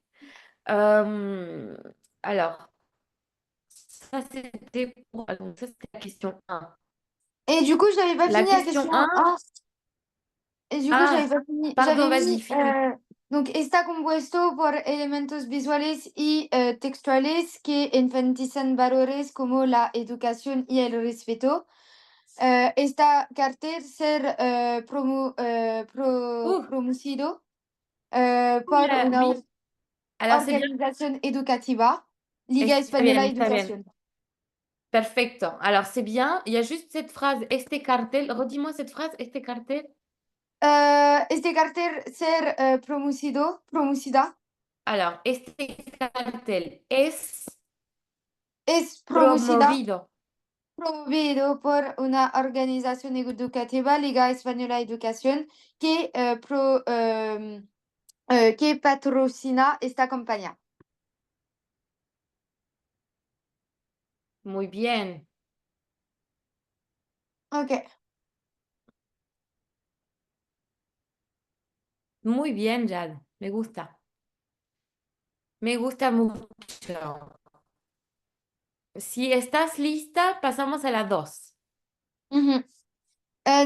Speaker 1: Euh, alors, ça, c'était donc, ça, c'était la question 1.
Speaker 2: Et du coup, je n'avais pas
Speaker 1: La
Speaker 2: fini la
Speaker 1: question
Speaker 2: question
Speaker 1: 1.
Speaker 2: 1. Et du coup, j'avais
Speaker 1: Ah,
Speaker 2: pas fini.
Speaker 1: pardon,
Speaker 2: J'avais
Speaker 1: vas-y,
Speaker 2: mis
Speaker 1: finis.
Speaker 2: donc está compuesto por elementos visuales y textuales que enfatizan valores como la educación y el respeto. Esta cartel ser
Speaker 1: Ouh,
Speaker 2: promovido por
Speaker 1: oula,
Speaker 2: una
Speaker 1: oui. Alors, c'est bien.
Speaker 2: organización educativa, Liga
Speaker 1: Está bien,
Speaker 2: Española de
Speaker 1: está bien.
Speaker 2: Educación.
Speaker 1: Perfecto. Alors, c'est bien. Il y a juste cette phrase, este cartel. Redis-moi cette phrase, este cartel.
Speaker 2: Este cartel ser promovida,
Speaker 1: Alors, este cartel es
Speaker 2: es promovida
Speaker 1: promovido.
Speaker 2: promovido por una organización educativa, Liga Española de Educación, que patrocina esta campaña.
Speaker 1: Muy bien.
Speaker 2: Ok.
Speaker 1: Muy bien, Jad. Me gusta. Me gusta mucho. Si estás lista, pasamos a la 2.
Speaker 2: Mhm.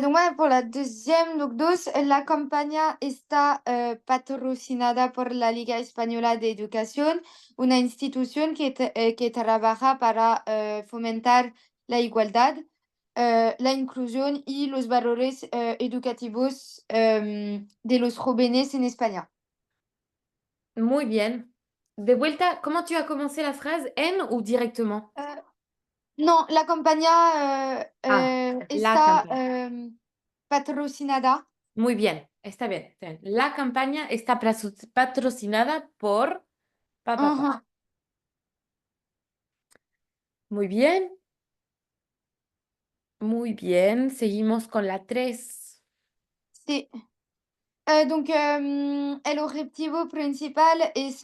Speaker 2: Donc bueno, por la deuxième, donc dos, la campaña está patrocinada por la Liga Española de Educación, una institución que trabaja para fomentar la igualdad, la inclusión y los valores educativos de los jóvenes en España.
Speaker 1: Muy bien. De vuelta, comment tu as commencé la phrase? En ou directement?
Speaker 2: No, la campaña
Speaker 1: Ah, la
Speaker 2: está
Speaker 1: campaña.
Speaker 2: patrocinada.
Speaker 1: Muy bien. Está bien, está bien. La campaña está patrocinada por... Pa, pa, pa.
Speaker 2: Ajá,
Speaker 1: Muy bien. Muy bien. Seguimos con la 3.
Speaker 2: sí. Donc, el objetivo principal es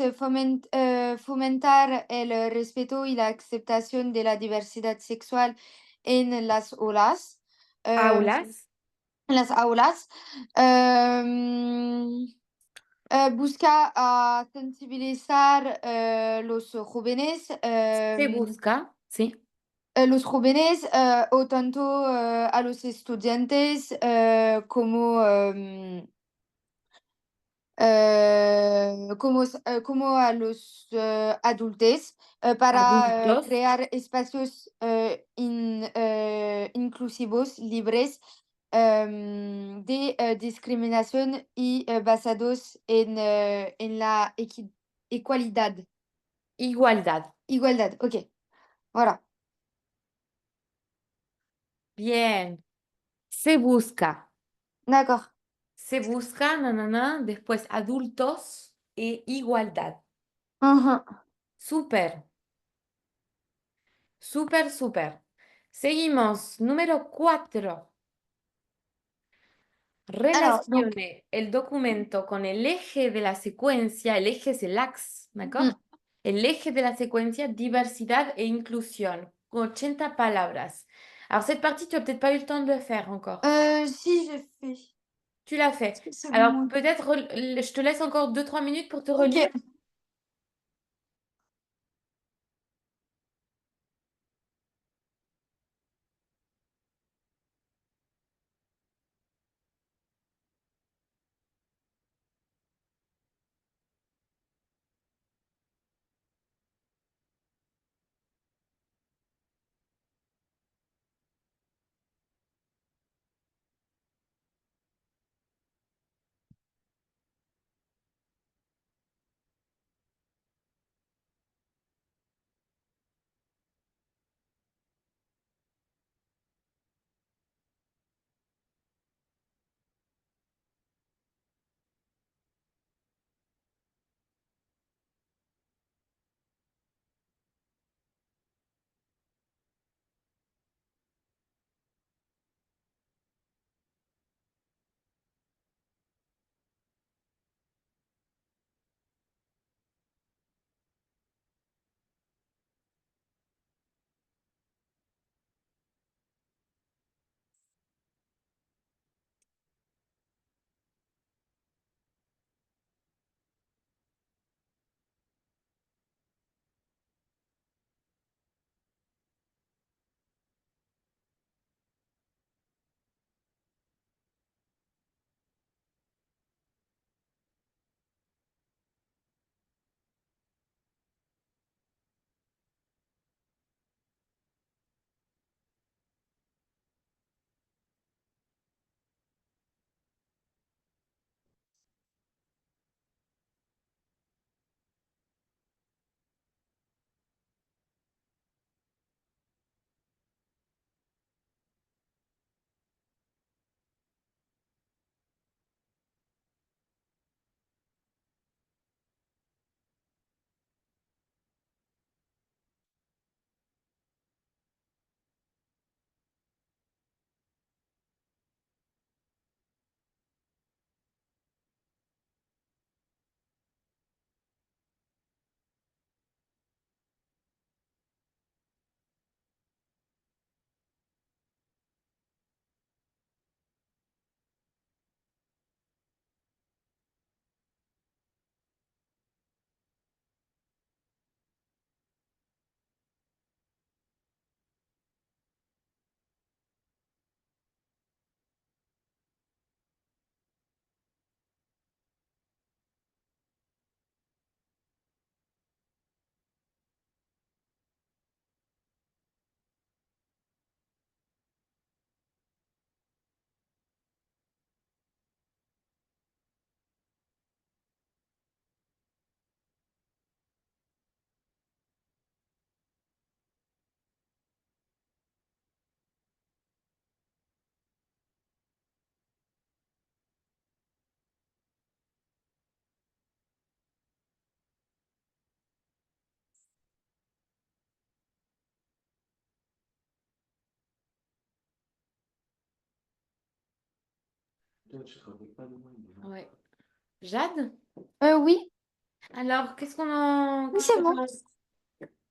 Speaker 2: fomentar el respeto y la aceptación de la diversidad sexual en las aulas. em,
Speaker 1: Aulas.
Speaker 2: en las aulas. Em, busca sensibilizar
Speaker 1: Se busca, sí.
Speaker 2: los jóvenes o tanto a los estudiantes como a los adultos para
Speaker 1: Adultos.
Speaker 2: crear espacios inclusivos, libres de discriminación y basados en la equalidad.
Speaker 1: Igualdad.
Speaker 2: Igualdad, ok, voilà.
Speaker 1: Bien. Se busca.
Speaker 2: D'accord.
Speaker 1: Se busca, nanana. Después adultos e igualdad.
Speaker 2: Uhum.
Speaker 1: Súper, súper, súper. Seguimos. Número 4.
Speaker 2: Alors, donc,
Speaker 1: Relacione el documento con el eje de la secuencia. El eje es el axe,
Speaker 2: mm,
Speaker 1: ¿d'accord? El eje de la secuencia, diversidad e inclusión, con 80 palabras. Alors, cette partie, tu n'as peut-être pas eu le temps de le faire encore.
Speaker 2: si j'ai fait.
Speaker 1: Tu l'as fait.
Speaker 2: C'est
Speaker 1: Alors,
Speaker 2: bon.
Speaker 1: peut-être, je te laisse encore 2-3 minutes pour te
Speaker 2: Ok.
Speaker 1: relire. Ouais. Jade?
Speaker 2: Oui,
Speaker 1: Alors, qu'est-ce qu'on en...
Speaker 2: oui,
Speaker 1: qu'est-ce
Speaker 2: c'est
Speaker 1: qu'on
Speaker 2: bon.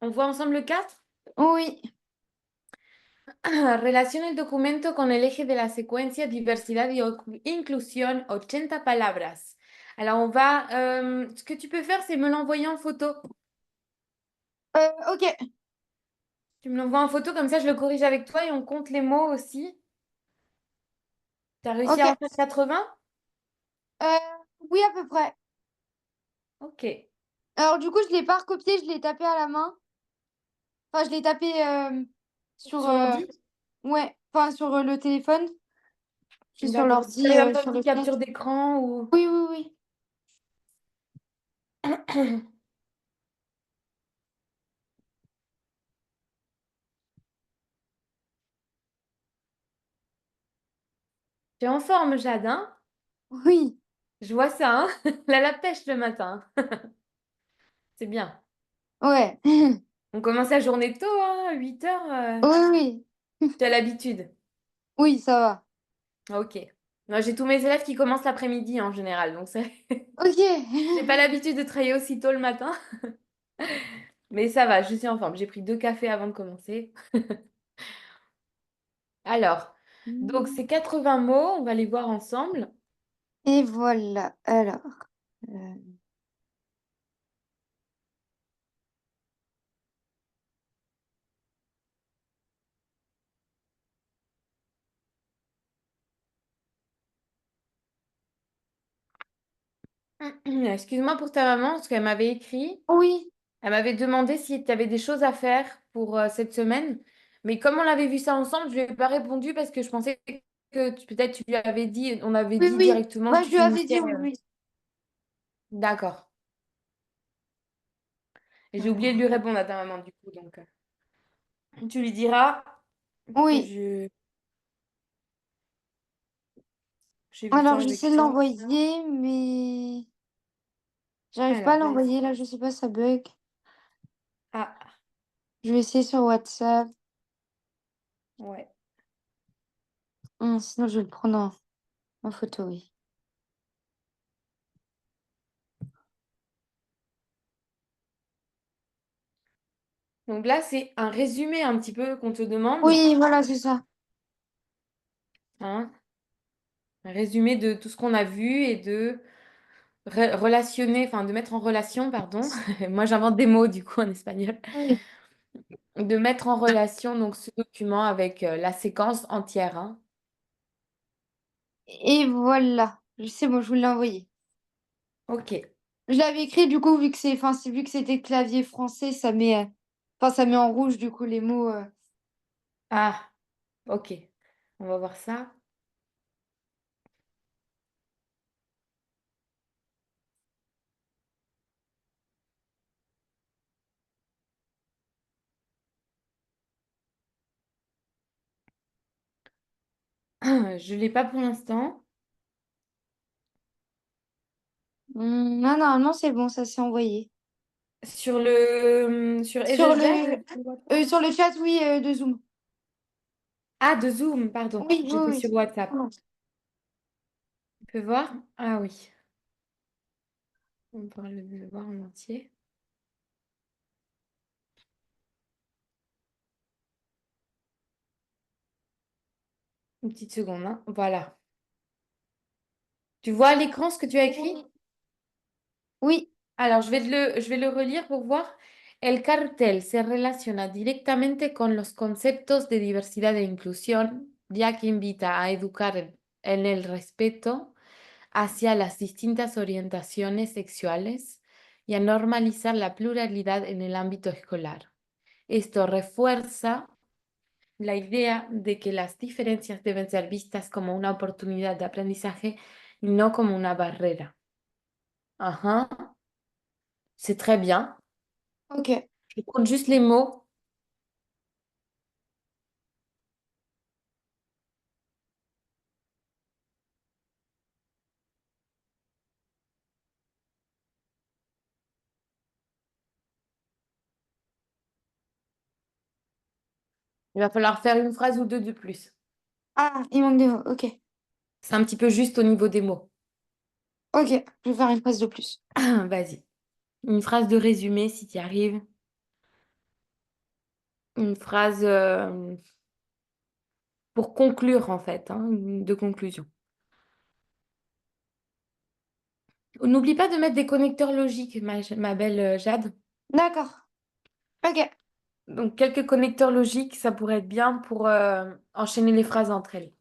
Speaker 1: On voit ensemble le 4.
Speaker 2: Oui.
Speaker 1: Relaciona el documento con el eje de la secuencia diversidad y inclusión, 80 palabras. Alors, on va... ce que tu peux faire, c'est me l'envoyer en photo.
Speaker 2: Ok.
Speaker 1: Tu me l'envoies en photo, comme ça, je le corrige avec toi et on compte les mots aussi. Tu as réussi
Speaker 2: Ok.
Speaker 1: à en faire 80?
Speaker 2: Euh, oui, à peu près.
Speaker 1: Ok.
Speaker 2: Alors, du coup, je l'ai pas recopié, je l'ai tapé à la main. Enfin, je l'ai tapé sur.
Speaker 1: Sur l'ordi?
Speaker 2: Ouais, enfin, sur le téléphone. Puis sur
Speaker 1: D'accord. Tu
Speaker 2: l'ordi,
Speaker 1: arrives à me faire
Speaker 2: sur
Speaker 1: une
Speaker 2: le
Speaker 1: petite
Speaker 2: compte.
Speaker 1: capture d'écran ou...
Speaker 2: Oui, oui, oui.
Speaker 1: Tu es en forme, Jade, hein?
Speaker 2: Oui.
Speaker 1: Je vois ça, hein? Elle a la pêche le matin. C'est bien.
Speaker 2: Ouais.
Speaker 1: On commence la journée tôt, hein, 8 heures.
Speaker 2: Oui, oui.
Speaker 1: Tu as l'habitude.
Speaker 2: Oui, ça va.
Speaker 1: Ok. Moi, j'ai tous mes élèves qui commencent l'après-midi en général, donc c'est...
Speaker 2: Ok.
Speaker 1: J'ai pas l'habitude de travailler aussi tôt le matin, mais ça va, je suis en forme. J'ai pris 2 cafés avant de commencer. Alors, donc ces 80 mots, on va les voir ensemble.
Speaker 2: Et voilà. Alors. euh,
Speaker 1: Excuse-moi pour ta maman, parce qu'elle m'avait écrit,
Speaker 2: Oui,
Speaker 1: elle m'avait demandé si tu avais des choses à faire pour cette semaine. Mais comme on avait vu ça ensemble, je lui ai pas répondu parce que je pensais que peut-être tu lui avais dit, on avait
Speaker 2: oui,
Speaker 1: dit
Speaker 2: oui.
Speaker 1: directement que
Speaker 2: Bah,
Speaker 1: tu
Speaker 2: je lui avais dit
Speaker 1: finissais.
Speaker 2: oui, oui.
Speaker 1: D'accord. Et j'ai oublié de
Speaker 2: Alors.
Speaker 1: lui répondre à ta maman du coup, donc tu lui diras que
Speaker 2: Oui.
Speaker 1: j'ai vu ça
Speaker 2: Alors,
Speaker 1: avec
Speaker 2: j'essaie de
Speaker 1: toi.
Speaker 2: l'envoyer, mais j'arrive pas à
Speaker 1: Alors, vas-y.
Speaker 2: l'envoyer là. Je sais pas, ça bug.
Speaker 1: Ah,
Speaker 2: Je vais essayer sur WhatsApp.
Speaker 1: ouais.
Speaker 2: Sinon, je vais le prendre en photo, oui.
Speaker 1: Donc là, c'est un résumé un petit peu qu'on te demande,
Speaker 2: Oui, voilà, c'est ça.
Speaker 1: hein, un résumé de tout ce qu'on a vu et de relationner, enfin de mettre en relation, pardon. Moi, j'invente des mots du coup en espagnol.
Speaker 2: Oui.
Speaker 1: De mettre en relation donc ce document avec la séquence entière, hein.
Speaker 2: Et voilà. Je sais, bon, je vous l'ai envoyé.
Speaker 1: Ok.
Speaker 2: Je l'avais écrit, du coup, vu que c'était clavier français, ça met en rouge, du coup, les mots.
Speaker 1: Ah, ok. On va voir ça. Je l'ai pas pour l'instant.
Speaker 2: Non, normalement, c'est bon, ça s'est envoyé.
Speaker 1: Sur
Speaker 2: Sur
Speaker 1: Edelweiss,
Speaker 2: le,
Speaker 1: sur WhatsApp.
Speaker 2: sur le chat, oui, de Zoom.
Speaker 1: Ah, de Zoom, pardon.
Speaker 2: Oui, oui,
Speaker 1: J'étais
Speaker 2: oui.
Speaker 1: sur WhatsApp.
Speaker 2: Oh.
Speaker 1: Tu peux voir? Ah oui. On pourra le voir en entier. Une petite seconde, hein. Voilà. Tu vois à l'écran ce que tu as écrit?
Speaker 2: Oui,
Speaker 1: Alors, je vais le relire pour voir. El cartel se relaciona directamente con los conceptos de diversidad e inclusión, ya que invita a educar en el respeto hacia las distintas orientaciones sexuales y a normalizar la pluralidad en el ámbito escolar. Esto refuerza la idea de que las diferencias deben ser vistas como una oportunidad de aprendizaje y no como una barrera. Ajá, c'est très bien.
Speaker 2: ok.
Speaker 1: Je compte juste les mots. Il va falloir faire une phrase ou deux de plus.
Speaker 2: Ah, il manque des mots. Ok.
Speaker 1: C'est un petit peu juste au niveau des mots.
Speaker 2: Ok, je vais faire une phrase de plus.
Speaker 1: Vas-y. Une phrase de résumé si tu y arrives. Une phrase pour conclure en fait, hein, de conclusion. N'oublie pas de mettre des connecteurs logiques, ma belle Jade.
Speaker 2: D'accord. Ok.
Speaker 1: Donc quelques connecteurs logiques, ça pourrait être bien pour enchaîner les phrases entre elles.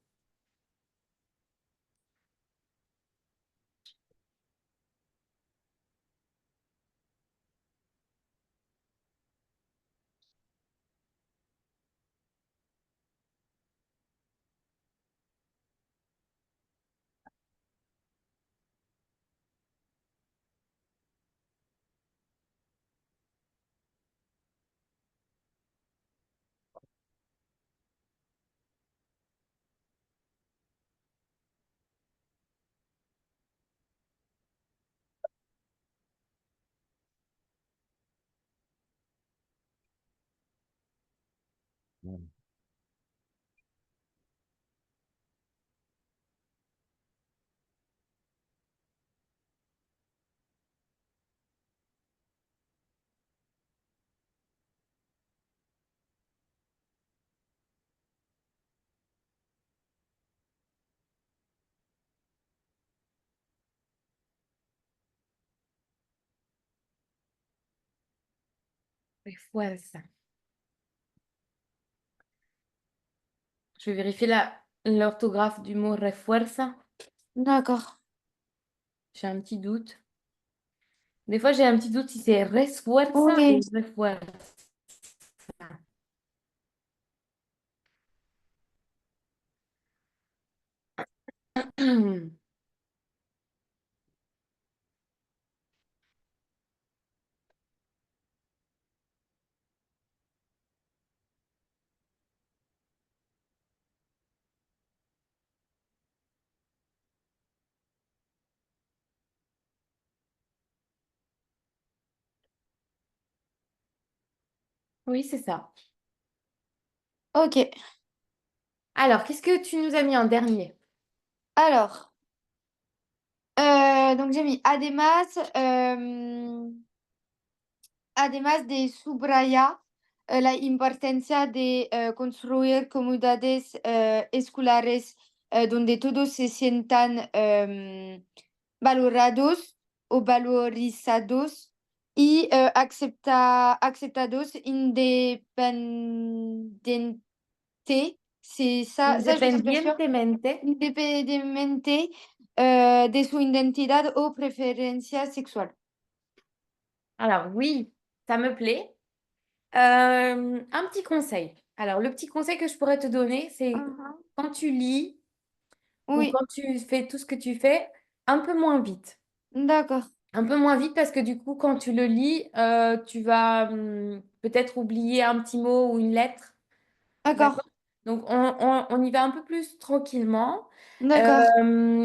Speaker 1: Refuerza. Je vais vérifier l'orthographe du mot refuerza.
Speaker 2: D'accord.
Speaker 1: J'ai un petit doute. Des fois, j'ai un petit doute si c'est refuerza
Speaker 2: Oui.
Speaker 1: ou refuerza. Oui, c'est ça.
Speaker 2: Ok.
Speaker 1: Alors, qu'est-ce que tu nous as mis en dernier?
Speaker 2: Alors, donc j'ai mis además de subraya la importancia de construir comunidades escolares donde todos se sientan valorados o valorizados y aceptados independientemente. C'est ça, je suis pas sûre.
Speaker 1: Independientemente.
Speaker 2: Independientemente de su identidad o preferencia sexual.
Speaker 1: Alors, oui, ça me plaît. Un petit conseil. Alors, le petit conseil que je pourrais te donner, c'est
Speaker 2: Mhm.
Speaker 1: quand tu lis ou
Speaker 2: Oui,
Speaker 1: quand tu fais tout ce que tu fais, un peu moins vite.
Speaker 2: d'accord,
Speaker 1: Un peu moins vite parce que du coup, quand tu le lis, tu vas peut-être oublier un petit mot ou une lettre.
Speaker 2: d'accord,
Speaker 1: D'accord? Donc, on y va un peu plus tranquillement.
Speaker 2: d'accord.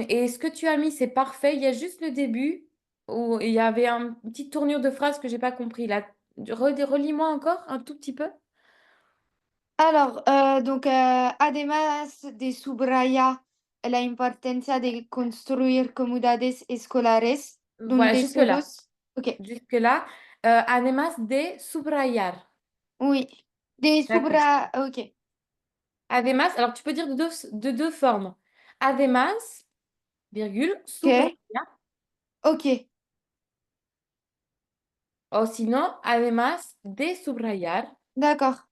Speaker 1: Et ce que tu as mis, c'est parfait. Il y a juste le début où il y avait une petite tournure de phrase que j'ai pas compris. Là, relis-moi encore un tout petit peu.
Speaker 2: Alors, donc, además de subraya la importancia de construir comunidades escolares
Speaker 1: Voilà,
Speaker 2: donde
Speaker 1: jusque-là.
Speaker 2: todos, ok,
Speaker 1: Jusque-là. Además de subrayar.
Speaker 2: oui, de
Speaker 1: D'accord.
Speaker 2: ok,
Speaker 1: Además, alors tu peux dire de deux formes. Además, virgule,
Speaker 2: ok,
Speaker 1: subrayar.
Speaker 2: ok,
Speaker 1: O sinon, además de subrayar.
Speaker 2: d'accord,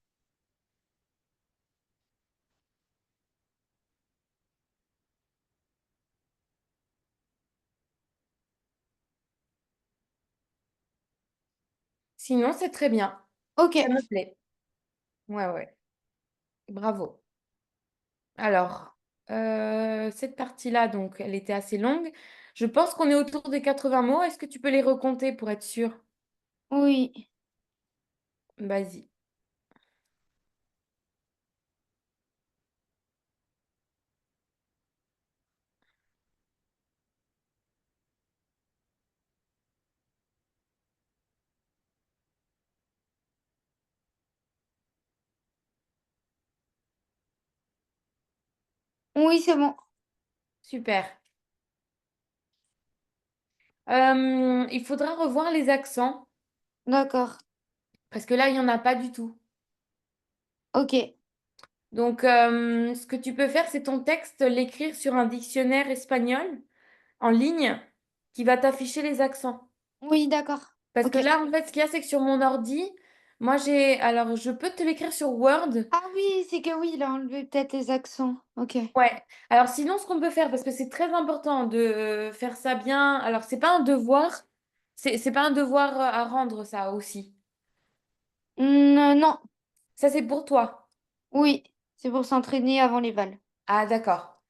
Speaker 1: Sinon, c'est très bien.
Speaker 2: ok,
Speaker 1: Ça me plaît. Ouais, ouais. Bravo. Alors, cette partie-là, donc, elle était assez longue. Je pense qu'on est autour des 80 mots. Est-ce que tu peux les recompter pour être sûr?
Speaker 2: oui,
Speaker 1: Vas-y.
Speaker 2: oui, c'est bon,
Speaker 1: Super. Il faudra revoir les accents
Speaker 2: d'accord,
Speaker 1: parce que là, il n'y en a pas du tout.
Speaker 2: ok,
Speaker 1: Donc, ce que tu peux faire, c'est ton texte, l'écrire sur un dictionnaire espagnol en ligne qui va t'afficher les accents.
Speaker 2: oui, d'accord,
Speaker 1: Parce que
Speaker 2: ok.
Speaker 1: là, en fait, ce qu'il y a, c'est que sur mon ordi, moi, j'ai... Alors, je peux te l'écrire sur Word.
Speaker 2: Ah oui, c'est que oui, il a enlevé peut-être les accents. Ok.
Speaker 1: Ouais. Alors, sinon, ce qu'on peut faire, parce que c'est très important de faire ça bien. Alors, c'est pas un devoir. C'est pas un devoir à rendre, ça aussi.
Speaker 2: Non,
Speaker 1: Ça, c'est pour toi.
Speaker 2: oui, c'est pour s'entraîner avant les vals.
Speaker 1: Ah, d'accord.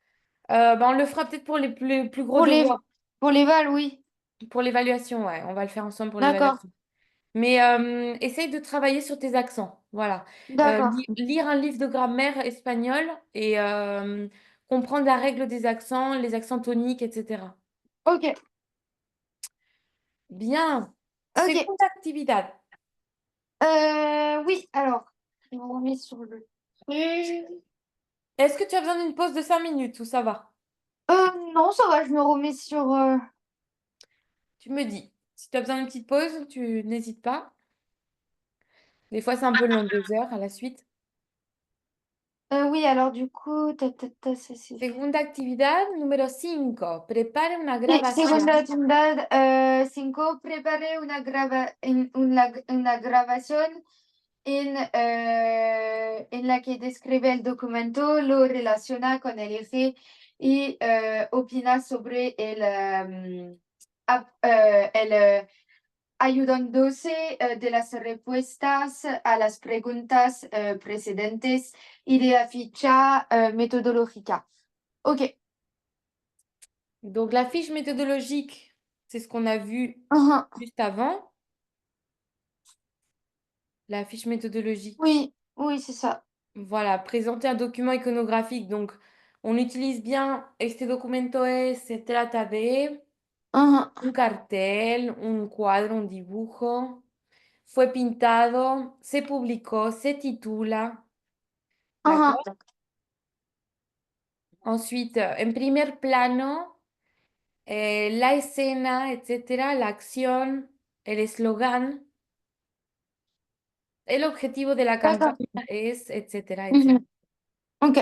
Speaker 1: On le fera peut-être pour les plus gros
Speaker 2: Pour les,
Speaker 1: devoirs.
Speaker 2: pour les vals, oui.
Speaker 1: Pour l'évaluation, ouais. On va le faire ensemble pour
Speaker 2: D'accord,
Speaker 1: l'évaluation. Mais essaye de travailler sur tes accents. Voilà.
Speaker 2: d'accord.
Speaker 1: Lire un livre de grammaire espagnol et comprendre la règle des accents, les accents toniques, etc.
Speaker 2: Ok,
Speaker 1: Bien.
Speaker 2: ok.
Speaker 1: Seconde activité.
Speaker 2: Oui, alors, je me remets sur le.
Speaker 1: Est-ce que tu as besoin d'une pause de 5 minutes ou ça va?
Speaker 2: Non, ça va, je me remets sur.
Speaker 1: Tu me dis. Si tu as besoin d'une petite pause, tu n'hésites pas. Des fois, c'est un peu long, 2 heures à la suite.
Speaker 2: Oui, alors du coup, c'est.
Speaker 1: Segunda actividad, número 5. Prepare una
Speaker 2: Sí, segunda
Speaker 1: grabación.
Speaker 2: actividad, 5, prepare una grabación en la que describe el documento, lo relaciona con el eje y opina sobre el ayudándose de las respuestas a las preguntas precedentes y de la ficha metodológica. Ok.
Speaker 1: Donc, la fiche méthodologique, c'est ce qu'on a vu
Speaker 2: Uhum.
Speaker 1: juste avant. La fiche méthodologique.
Speaker 2: Oui, oui, c'est ça.
Speaker 1: Voilà, présenter un document iconographique. Donc, on utilise bien este documento es, se trata de
Speaker 2: Uhum.
Speaker 1: un cartel, un cuadro, un dibujo. Fue pintado, se publicó, se titula.
Speaker 2: Uhum.
Speaker 1: ¿D'accord? Ensuite, en primer plano, la escena, etcétera, la acción, el eslogan, el objetivo de la campaña
Speaker 2: D'accord.
Speaker 1: es, etcétera, etcétera.
Speaker 2: Mhm. Ok.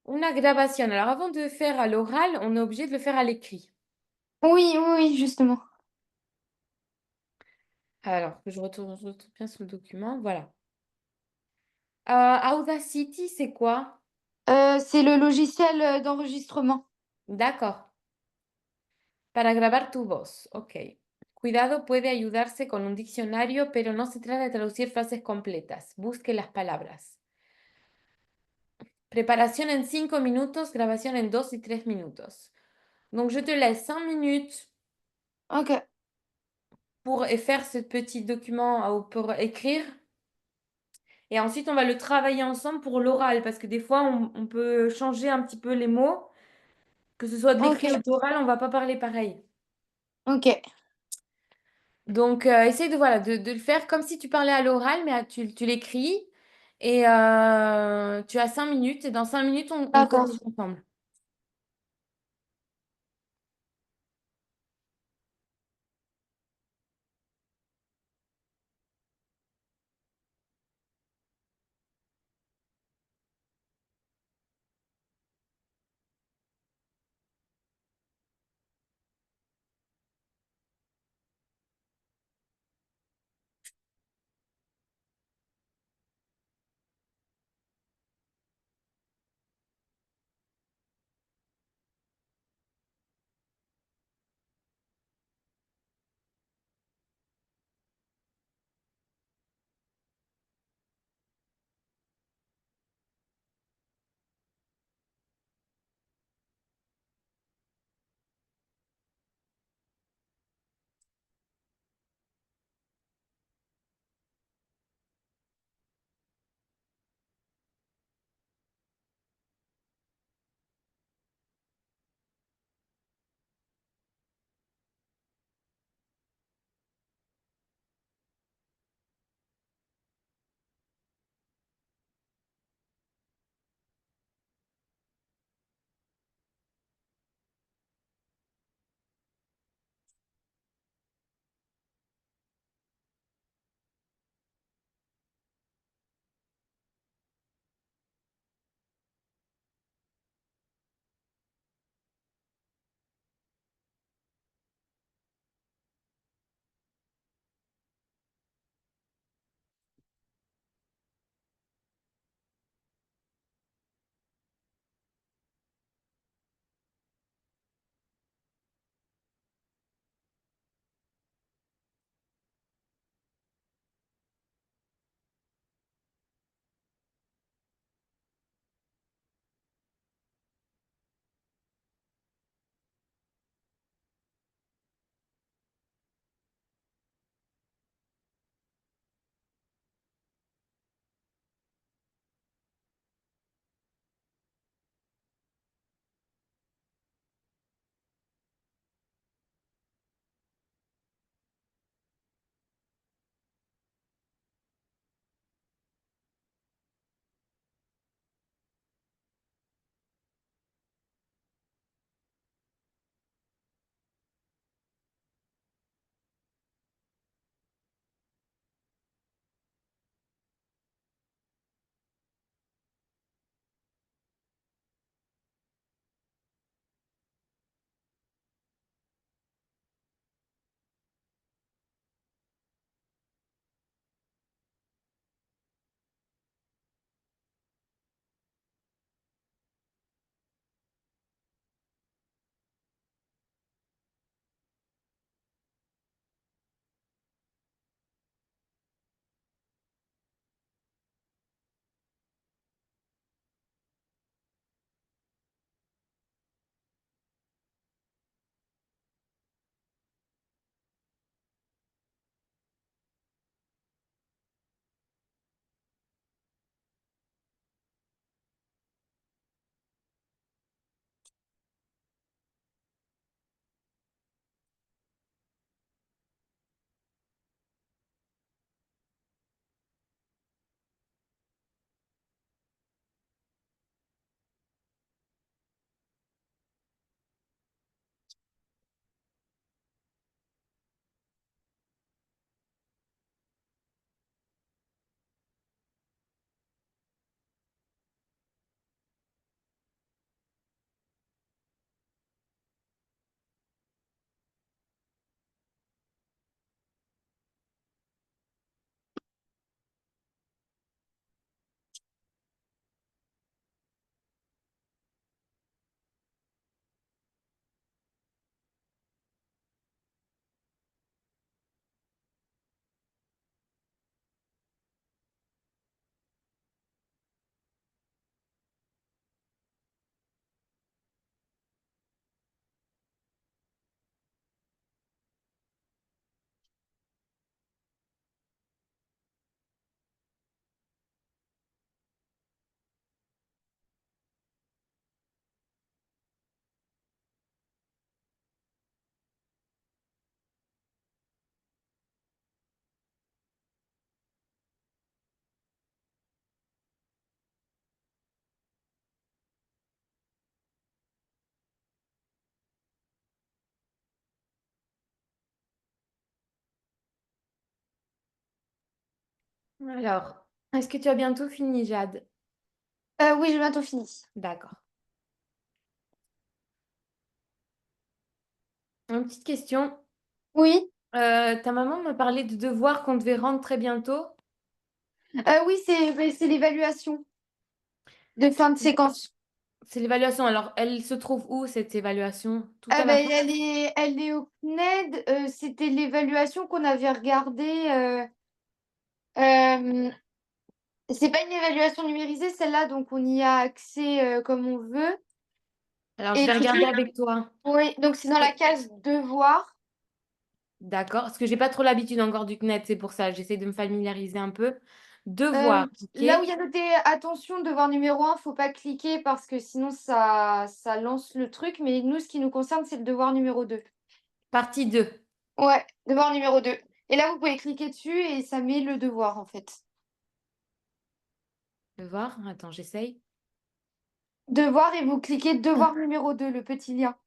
Speaker 1: Una grabación. Alors, avant de faire à l'oral, on est obligé de le faire à l'écrit.
Speaker 2: Oui, oui, oui, justement.
Speaker 1: Alors, que je retourne bien sur le document. Voilà. Audacity, c'est quoi?
Speaker 2: C'est le logiciel d'enregistrement.
Speaker 1: D'accord. Para grabar tu voz. Ok. Cuidado, puede ayudarse con un diccionario, pero no se trata de traducir frases completas. Busque las palabras. Préparation en 5 minutos, grabación en 2 y 3 minutos. Donc, je te laisse 5 minutes
Speaker 2: Ok.
Speaker 1: pour faire ce petit document ou pour écrire. Et ensuite, on va le travailler ensemble pour l'oral, parce que des fois, on peut changer un petit peu les mots. Que ce soit de l'écrit ou
Speaker 2: Ok.
Speaker 1: de l'oral, on va pas parler pareil.
Speaker 2: Ok.
Speaker 1: Donc, essaye de, voilà, de le faire comme si tu parlais à l'oral, mais tu l'écris. Et tu as 5 minutes. Et dans 5 minutes, on
Speaker 2: D'accord.
Speaker 1: corrige ensemble. Alors, est-ce que tu as bientôt fini, Jade?
Speaker 2: Oui, j'ai bientôt fini.
Speaker 1: D'accord. Une petite question.
Speaker 2: Oui,
Speaker 1: Ta maman m'a parlé de devoirs qu'on devait rendre très bientôt.
Speaker 2: oui, c'est l'évaluation de fin de séquence.
Speaker 1: C'est l'évaluation. Alors, elle se trouve où, cette évaluation? Tout à la fin?
Speaker 2: Elle est au CNED. C'était l'évaluation qu'on avait regardée. Euh, c'est pas une évaluation numérisée, celle-là, donc on y a accès comme on veut.
Speaker 1: Alors, je
Speaker 2: Et
Speaker 1: vais regarder avec toi.
Speaker 2: oui, donc c'est dans la
Speaker 1: Et-
Speaker 2: case devoir.
Speaker 1: D'accord. Parce que j'ai pas trop l'habitude encore du CNET, c'est pour ça. J'essaie de me familiariser un peu. Devoirs, ok.
Speaker 2: Là où il y a noté attention, devoir numéro 1, faut pas cliquer parce que sinon ça lance le truc. Mais nous, ce qui nous concerne, c'est le devoir numéro 2.
Speaker 1: Partie 2.
Speaker 2: Ouais, devoir numéro 2. Et là, vous pouvez cliquer dessus et ça met le devoir en fait.
Speaker 1: Devoir. Attends, j'essaye.
Speaker 2: Devoir et vous cliquez devoir numéro 2, le petit lien.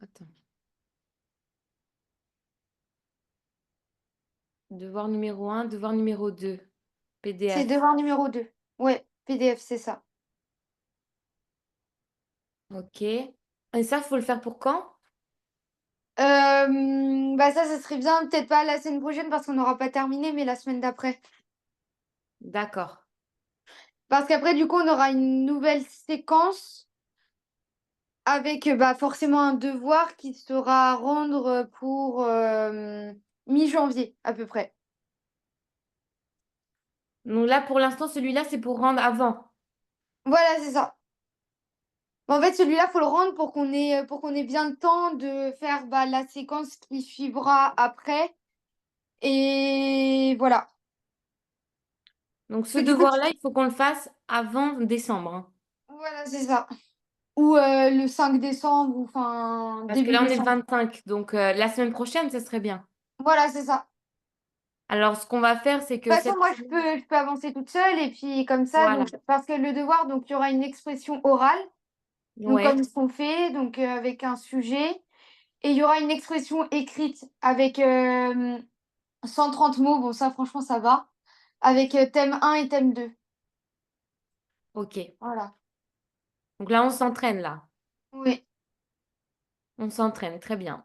Speaker 1: Attends. Devoir numéro 1, devoir numéro 2.
Speaker 2: C'est
Speaker 1: PDF.
Speaker 2: devoir numéro 2. Ouais, PDF, c'est ça.
Speaker 1: Ok. Et ça, faut le faire pour quand?
Speaker 2: Bah ça serait bien, peut-être pas la semaine prochaine parce qu'on n'aura pas terminé, mais la semaine d'après.
Speaker 1: D'accord.
Speaker 2: Parce qu'après, du coup, on aura une nouvelle séquence avec bah, forcément un devoir qui sera à rendre pour mi-janvier à peu près.
Speaker 1: Donc là, pour l'instant, celui-là, c'est pour rendre avant.
Speaker 2: Voilà, c'est ça. En fait, celui-là, faut le rendre pour qu'on ait bien le temps de faire bah, la séquence qui suivra après. Et voilà.
Speaker 1: Donc
Speaker 2: Parce
Speaker 1: ce
Speaker 2: que du coup,
Speaker 1: devoir-là, il faut qu'on le fasse avant décembre, hein.
Speaker 2: voilà, c'est ça. Ou le 5 décembre, ou enfin
Speaker 1: Parce que
Speaker 2: début
Speaker 1: là, on est le
Speaker 2: décembre.
Speaker 1: 25. Donc la semaine prochaine, ça serait bien.
Speaker 2: Voilà, c'est ça.
Speaker 1: Alors, ce qu'on va faire, c'est
Speaker 2: De
Speaker 1: que
Speaker 2: toute façon,
Speaker 1: cette
Speaker 2: moi,
Speaker 1: semaine,
Speaker 2: je peux avancer toute seule. Et puis, comme ça,
Speaker 1: voilà.
Speaker 2: donc, parce que le devoir, donc, il y aura une expression orale. Donc,
Speaker 1: Ouais.
Speaker 2: comme ce qu'on fait, donc, avec un sujet. Et il y aura une expression écrite avec 130 mots. Bon, ça, franchement, ça va. Avec thème 1 et thème 2.
Speaker 1: Ok.
Speaker 2: Voilà.
Speaker 1: Donc là, on s'entraîne, là.
Speaker 2: Oui.
Speaker 1: On s'entraîne. Très bien.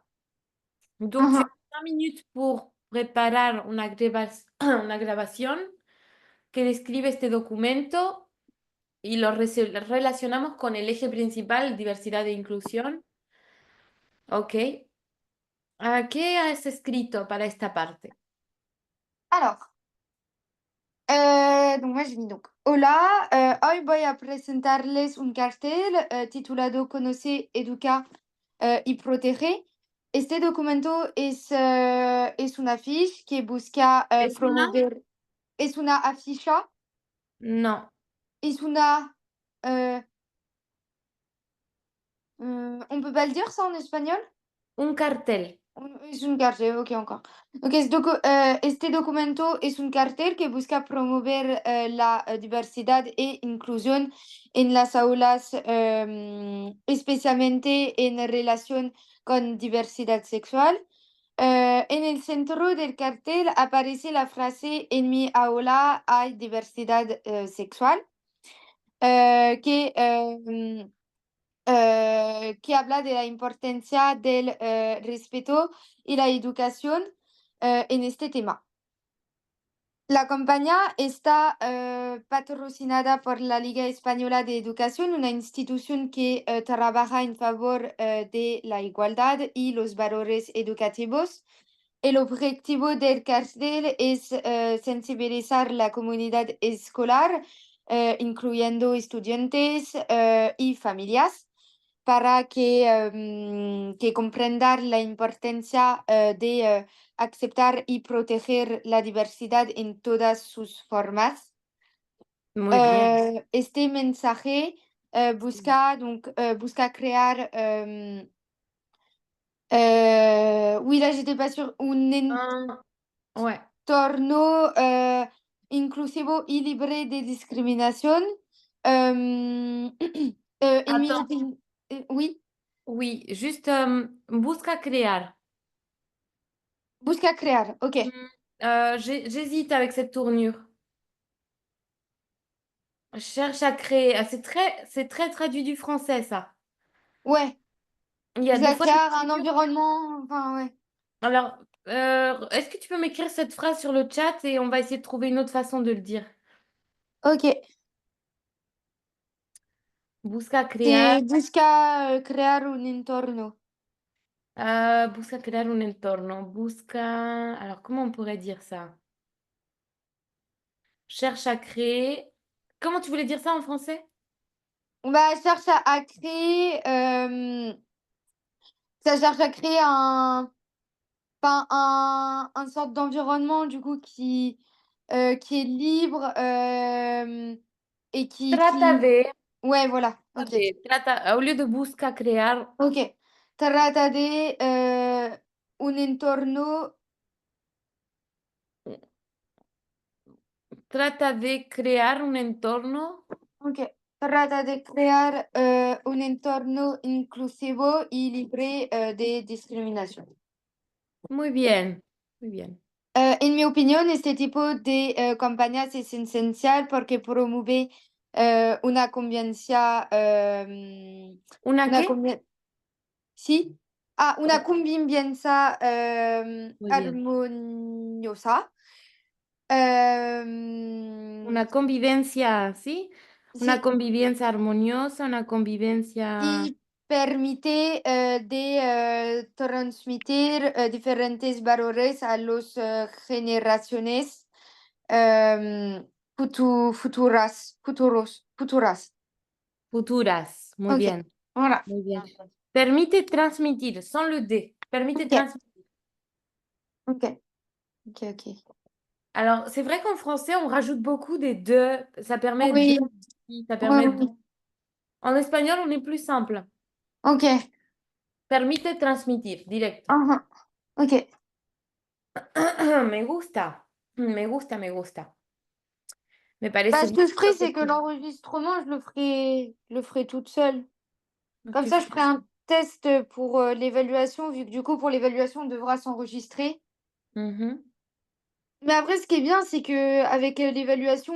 Speaker 1: Donc, tu
Speaker 2: Mhm.
Speaker 1: as 5 minutes pour preparar una grabación que describe este documento y lo relacionamos con el eje principal, diversidad e inclusión. Ok. ¿Qué has escrito para esta parte?
Speaker 2: Alors, donc moi, j'ai mis donc Hola, hoy voy a presentarles un cartel titulado Conoce, Educa y Protege. Este documento es una fiche que busca
Speaker 1: ¿Es una?
Speaker 2: promover, es una aficha,
Speaker 1: No,
Speaker 2: es una, euh, on peut pas le dire ça en espagnol?
Speaker 1: un cartel.
Speaker 2: Es un cartel, ok, encore. Ok, este documento es un cartel que busca promover la diversidad e inclusión en las aulas, especialmente en relación con diversidad sexual. En el centro del cartel aparece la frase En mi aula hay diversidad sexual, que habla de la importancia del respeto y la educación en este tema. La campaña está patrocinada por la Liga Española de Educación, una institución que trabaja en favor de la igualdad y los valores educativos. El objetivo del cartel es sensibilizar la comunidad escolar, incluyendo estudiantes y familias, para que comprendan la importancia de aceptar y proteger la diversidad en todas sus formas.
Speaker 1: Muy bien.
Speaker 2: Este mensaje busca crear, oui, là, j'étais pas sûre, un
Speaker 1: Ah, ouais.
Speaker 2: entorno inclusivo y libre de discriminación. En mi
Speaker 1: Attends,
Speaker 2: opinión, oui.
Speaker 1: oui, juste busca crear.
Speaker 2: Busca crear. Ok.
Speaker 1: Hmm, j'hésite avec cette tournure. Je cherche à créer. Ah, c'est très traduit du français, ça.
Speaker 2: Ouais.
Speaker 1: Il y a des
Speaker 2: Busca
Speaker 1: fois des
Speaker 2: crear un
Speaker 1: tournures.
Speaker 2: environnement. Enfin, ouais.
Speaker 1: Alors, est-ce que tu peux m'écrire cette phrase sur le chat et on va essayer de trouver une autre façon de le dire?
Speaker 2: Ok.
Speaker 1: Busca crear,
Speaker 2: C'est busca crear un entorno.
Speaker 1: busca crear un entorno. Busca. Alors, comment on pourrait dire ça? Cherche à créer. Comment tu voulais dire ça en français?
Speaker 2: Bah, cherche à créer. Ça cherche à créer enfin, un sorte d'environnement du coup qui est libre et
Speaker 1: Trata de.
Speaker 2: Ouais, voilà. Ok.
Speaker 1: Au lieu de busca crear,
Speaker 2: Ok. Trata de un entorno.
Speaker 1: trata de crear un entorno.
Speaker 2: Ok. Trata de crear un entorno inclusivo y libre de discriminación.
Speaker 1: Muy bien. Muy bien.
Speaker 2: En mi opinión, este tipo de campañas es esencial porque promueve una convivencia,
Speaker 1: ¿Una
Speaker 2: una
Speaker 1: qué?
Speaker 2: convi- ¿sí? Una convivencia
Speaker 1: Muy bien.
Speaker 2: armoniosa.
Speaker 1: Una convivencia, ¿sí? Una
Speaker 2: Sí,
Speaker 1: convivencia armoniosa, una convivencia.
Speaker 2: y permite transmitir diferentes valores a las generaciones futuras.
Speaker 1: Futuras. Muy
Speaker 2: Ok,
Speaker 1: bien.
Speaker 2: voilà.
Speaker 1: Muy bien. Permite transmitir, sans le D. Permite
Speaker 2: Ok,
Speaker 1: transmitir.
Speaker 2: ok, ok, ok.
Speaker 1: Alors, c'est vrai qu'en français, on rajoute beaucoup des de. Ça permet de.
Speaker 2: Oui,
Speaker 1: Ça
Speaker 2: oui,
Speaker 1: permet de.
Speaker 2: oui.
Speaker 1: En espagnol, on est plus simple.
Speaker 2: Ok,
Speaker 1: Permite transmitir, directo.
Speaker 2: uhum, ok.
Speaker 1: Me gusta. Me gusta, me gusta. Me
Speaker 2: Bah,
Speaker 1: parece
Speaker 2: ce
Speaker 1: bien.
Speaker 2: que je ferai, c'est que l'enregistrement, je le ferai toute seule. Comme
Speaker 1: Tu
Speaker 2: ça, je
Speaker 1: feras.
Speaker 2: ferai un test pour l'évaluation, vu que du coup, pour l'évaluation, on devra s'enregistrer.
Speaker 1: Mhm.
Speaker 2: Mais après, ce qui est bien, c'est que avec l'évaluation,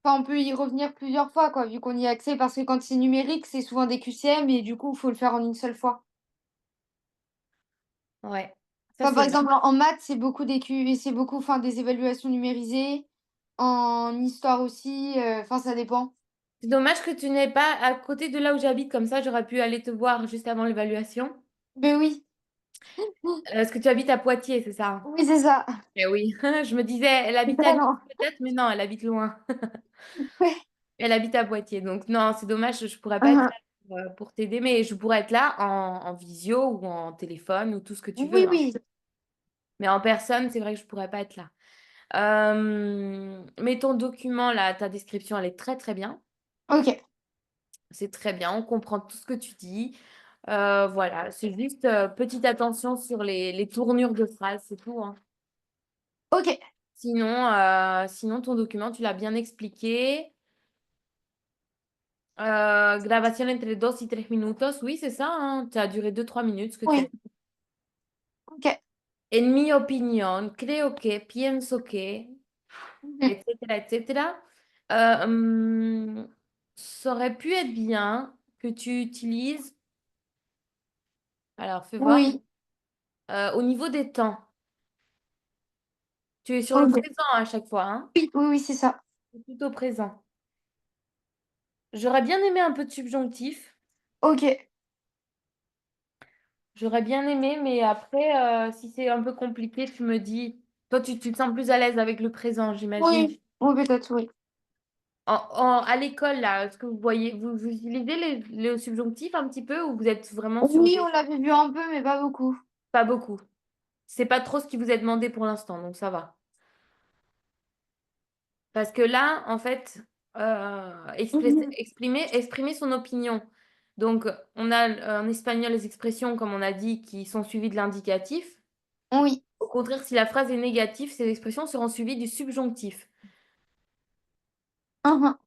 Speaker 2: enfin, on peut y revenir plusieurs fois, quoi, vu qu'on y a accès. Parce que quand c'est numérique, c'est souvent des QCM et du coup, il faut le faire en une seule fois.
Speaker 1: Ouais, ça
Speaker 2: Enfin, par
Speaker 1: c'est vrai.
Speaker 2: exemple, en maths, c'est beaucoup c'est beaucoup, enfin, des évaluations numérisées. En histoire aussi, enfin, ça dépend.
Speaker 1: C'est dommage que tu n'es pas à côté de là où j'habite, comme ça j'aurais pu aller te voir juste avant l'évaluation.
Speaker 2: Mais oui,
Speaker 1: Parce que tu habites à Poitiers, c'est ça?
Speaker 2: oui, c'est ça.
Speaker 1: Eh oui, je me disais, elle
Speaker 2: C'est
Speaker 1: habite à
Speaker 2: très
Speaker 1: Nice
Speaker 2: loin.
Speaker 1: peut-être, mais non, elle habite loin.
Speaker 2: Ouais.
Speaker 1: Elle habite à Poitiers, donc non, c'est dommage, je pourrais pas être
Speaker 2: Uhum.
Speaker 1: là pour t'aider, mais je pourrais être là en visio ou en téléphone ou tout ce que tu veux,
Speaker 2: Oui,
Speaker 1: hein.
Speaker 2: oui.
Speaker 1: Mais en personne, c'est vrai que je pourrais pas être là. Mais ton document, là, ta description, elle est très très bien.
Speaker 2: Ok.
Speaker 1: C'est très bien, on comprend tout ce que tu dis. Voilà, c'est juste petite attention sur les tournures de phrases, c'est tout, hein.
Speaker 2: Ok.
Speaker 1: Sinon, ton document, tu l'as bien expliqué. Grabación entre 2 y 3 minutos, oui, c'est ça, hein. Ça a duré 2, 3 minutes, ce que tu as
Speaker 2: Oui.
Speaker 1: dit.
Speaker 2: Ok.
Speaker 1: En mi opinión, creo que, pienso que,
Speaker 2: Mhm.
Speaker 1: etc., etc. Euh, hum, Ça aurait pu être bien que tu utilises, alors fais voir,
Speaker 2: Oui.
Speaker 1: au niveau des temps. Tu es sur le
Speaker 2: Ok.
Speaker 1: présent à chaque fois, hein?
Speaker 2: Oui, oui, oui, c'est ça.
Speaker 1: C'est plutôt présent. J'aurais bien aimé un peu de subjonctif.
Speaker 2: Ok.
Speaker 1: J'aurais bien aimé, mais après, si c'est un peu compliqué, tu me dis. Toi, tu te sens plus à l'aise avec le présent, j'imagine.
Speaker 2: Oui. Oui, peut-être, oui.
Speaker 1: À l'école, là, est-ce que vous voyez, vous utilisez le subjonctif un petit peu ou vous êtes vraiment sur
Speaker 2: Oui,
Speaker 1: des.
Speaker 2: on l'avait vu un peu, mais pas beaucoup.
Speaker 1: Pas beaucoup. C'est pas trop ce qui vous est demandé pour l'instant, donc ça va. Parce que là, en fait,
Speaker 2: Mhm.
Speaker 1: exprimer son opinion. Donc, on a en espagnol les expressions, comme on a dit, qui sont suivies de l'indicatif.
Speaker 2: Oui.
Speaker 1: Au contraire, si la phrase est négative, ces expressions seront suivies du subjonctif.
Speaker 2: Uhum.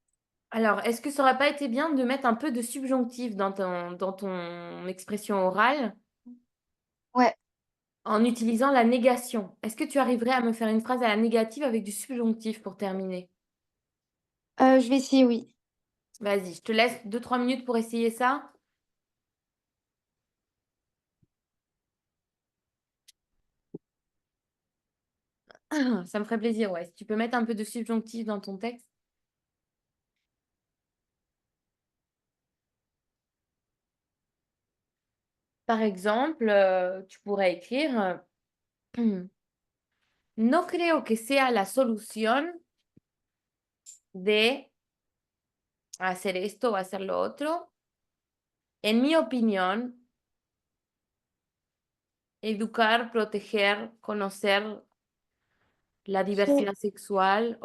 Speaker 1: Alors, est-ce que ça aurait pas été bien de mettre un peu de subjonctif dans ton expression orale?
Speaker 2: Ouais.
Speaker 1: en utilisant la négation. Est-ce que tu arriverais à me faire une phrase à la négative avec du subjonctif pour terminer?
Speaker 2: Je vais essayer, oui.
Speaker 1: Vas-y, je te laisse 2-3 minutes pour essayer ça. Ça me ferait plaisir, ouais. Si tu peux mettre un peu de subjonctif dans ton texte. Par exemple, tu pourrais écrire No creo que sea la solución de hacer esto o hacer lo otro. En mi opinión, educar, proteger, conocer la diversidad sexual.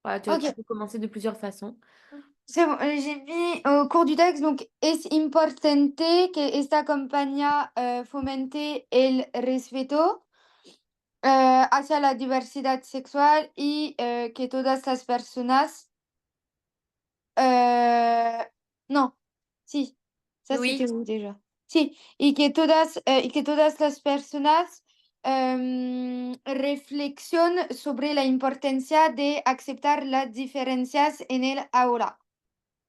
Speaker 1: Voilà, tu
Speaker 2: Ok,
Speaker 1: peux commencer de plusieurs façons.
Speaker 2: c'est bon, j'ai mis au cours du texte, donc, es importante que esta campaña fomente el respeto hacia la diversidad sexual y que todas las personas, euh, non, si, ça
Speaker 1: Oui,
Speaker 2: c'était où déjà? Si, y que todas las personas reflexionen sobre la importancia de aceptar las diferencias en el aula.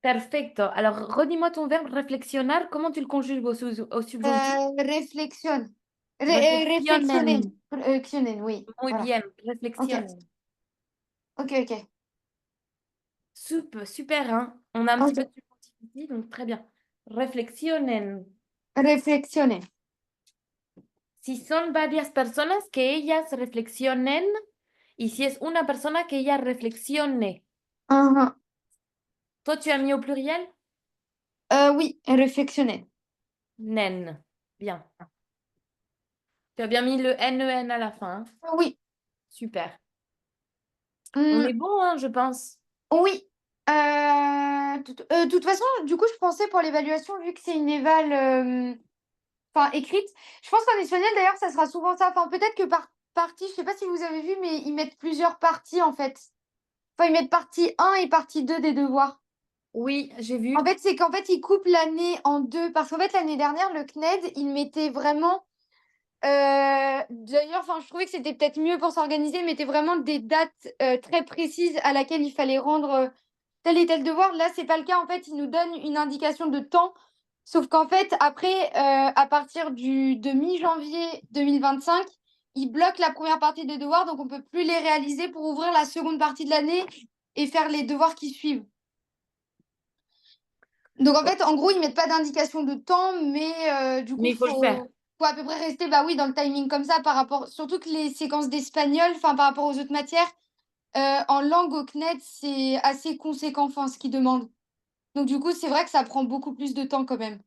Speaker 1: perfecto. Alors, redis-moi ton verbe réflexionar. Comment tu le conjugues au subjonctif?
Speaker 2: Reflexión. Reflexionen.
Speaker 1: Reflexionen.
Speaker 2: Reflexionen, oui.
Speaker 1: Muy
Speaker 2: Voilà.
Speaker 1: bien,
Speaker 2: Ok.
Speaker 1: reflexionen.
Speaker 2: Ok, ok.
Speaker 1: Super, super, hein? On a un petit peu de
Speaker 2: Ok.
Speaker 1: subjonctif ici, donc très bien. Reflexionen.
Speaker 2: Reflexionen.
Speaker 1: Si son varias personas, que ellas reflexionen. Y si es una persona, que ella reflexione.
Speaker 2: Uhum.
Speaker 1: Toi, tu as mis au pluriel?
Speaker 2: Oui, reflexionen.
Speaker 1: Nen. Bien. Tu as bien mis le N-E-N à la fin, hein.
Speaker 2: Oui.
Speaker 1: Super. On
Speaker 2: Hmm,
Speaker 1: est bon, hein, je pense.
Speaker 2: oui. De toute façon, du coup, je pensais pour l'évaluation, vu que c'est une éval enfin, écrite, je pense qu'en espagnol, d'ailleurs, ça sera souvent ça. Enfin, peut-être que par partie, je sais pas si vous avez vu, mais ils mettent plusieurs parties, en fait. Enfin, ils mettent partie 1 et partie 2 des devoirs.
Speaker 1: Oui, j'ai
Speaker 2: En
Speaker 1: vu.
Speaker 2: fait, c'est qu'en fait, ils coupent l'année en deux. Parce qu'en fait, l'année dernière, le CNED, il mettait vraiment. D'ailleurs, enfin, je trouvais que c'était peut-être mieux pour s'organiser, il mettait vraiment des dates très précises à laquelle il fallait rendre tel et tel devoir. Là, c'est pas le cas. En fait, ils nous donnent une indication de temps. Sauf qu'en fait, après, à partir de mi-janvier 2025, ils bloquent la première partie des devoirs, donc on peut plus les réaliser pour ouvrir la seconde partie de l'année et faire les devoirs qui suivent. Donc en
Speaker 1: Oh,
Speaker 2: fait, en gros, ils mettent pas d'indication de temps, mais du coup,
Speaker 1: mais il faut le faire.
Speaker 2: faut à peu près rester bah oui, dans le timing comme ça par rapport. Surtout que les séquences d'espagnol, enfin par rapport aux autres matières, en langue au CNED, c'est assez conséquent, enfin, ce qu'ils demandent. Donc du coup, c'est vrai que ça prend beaucoup plus de temps quand même.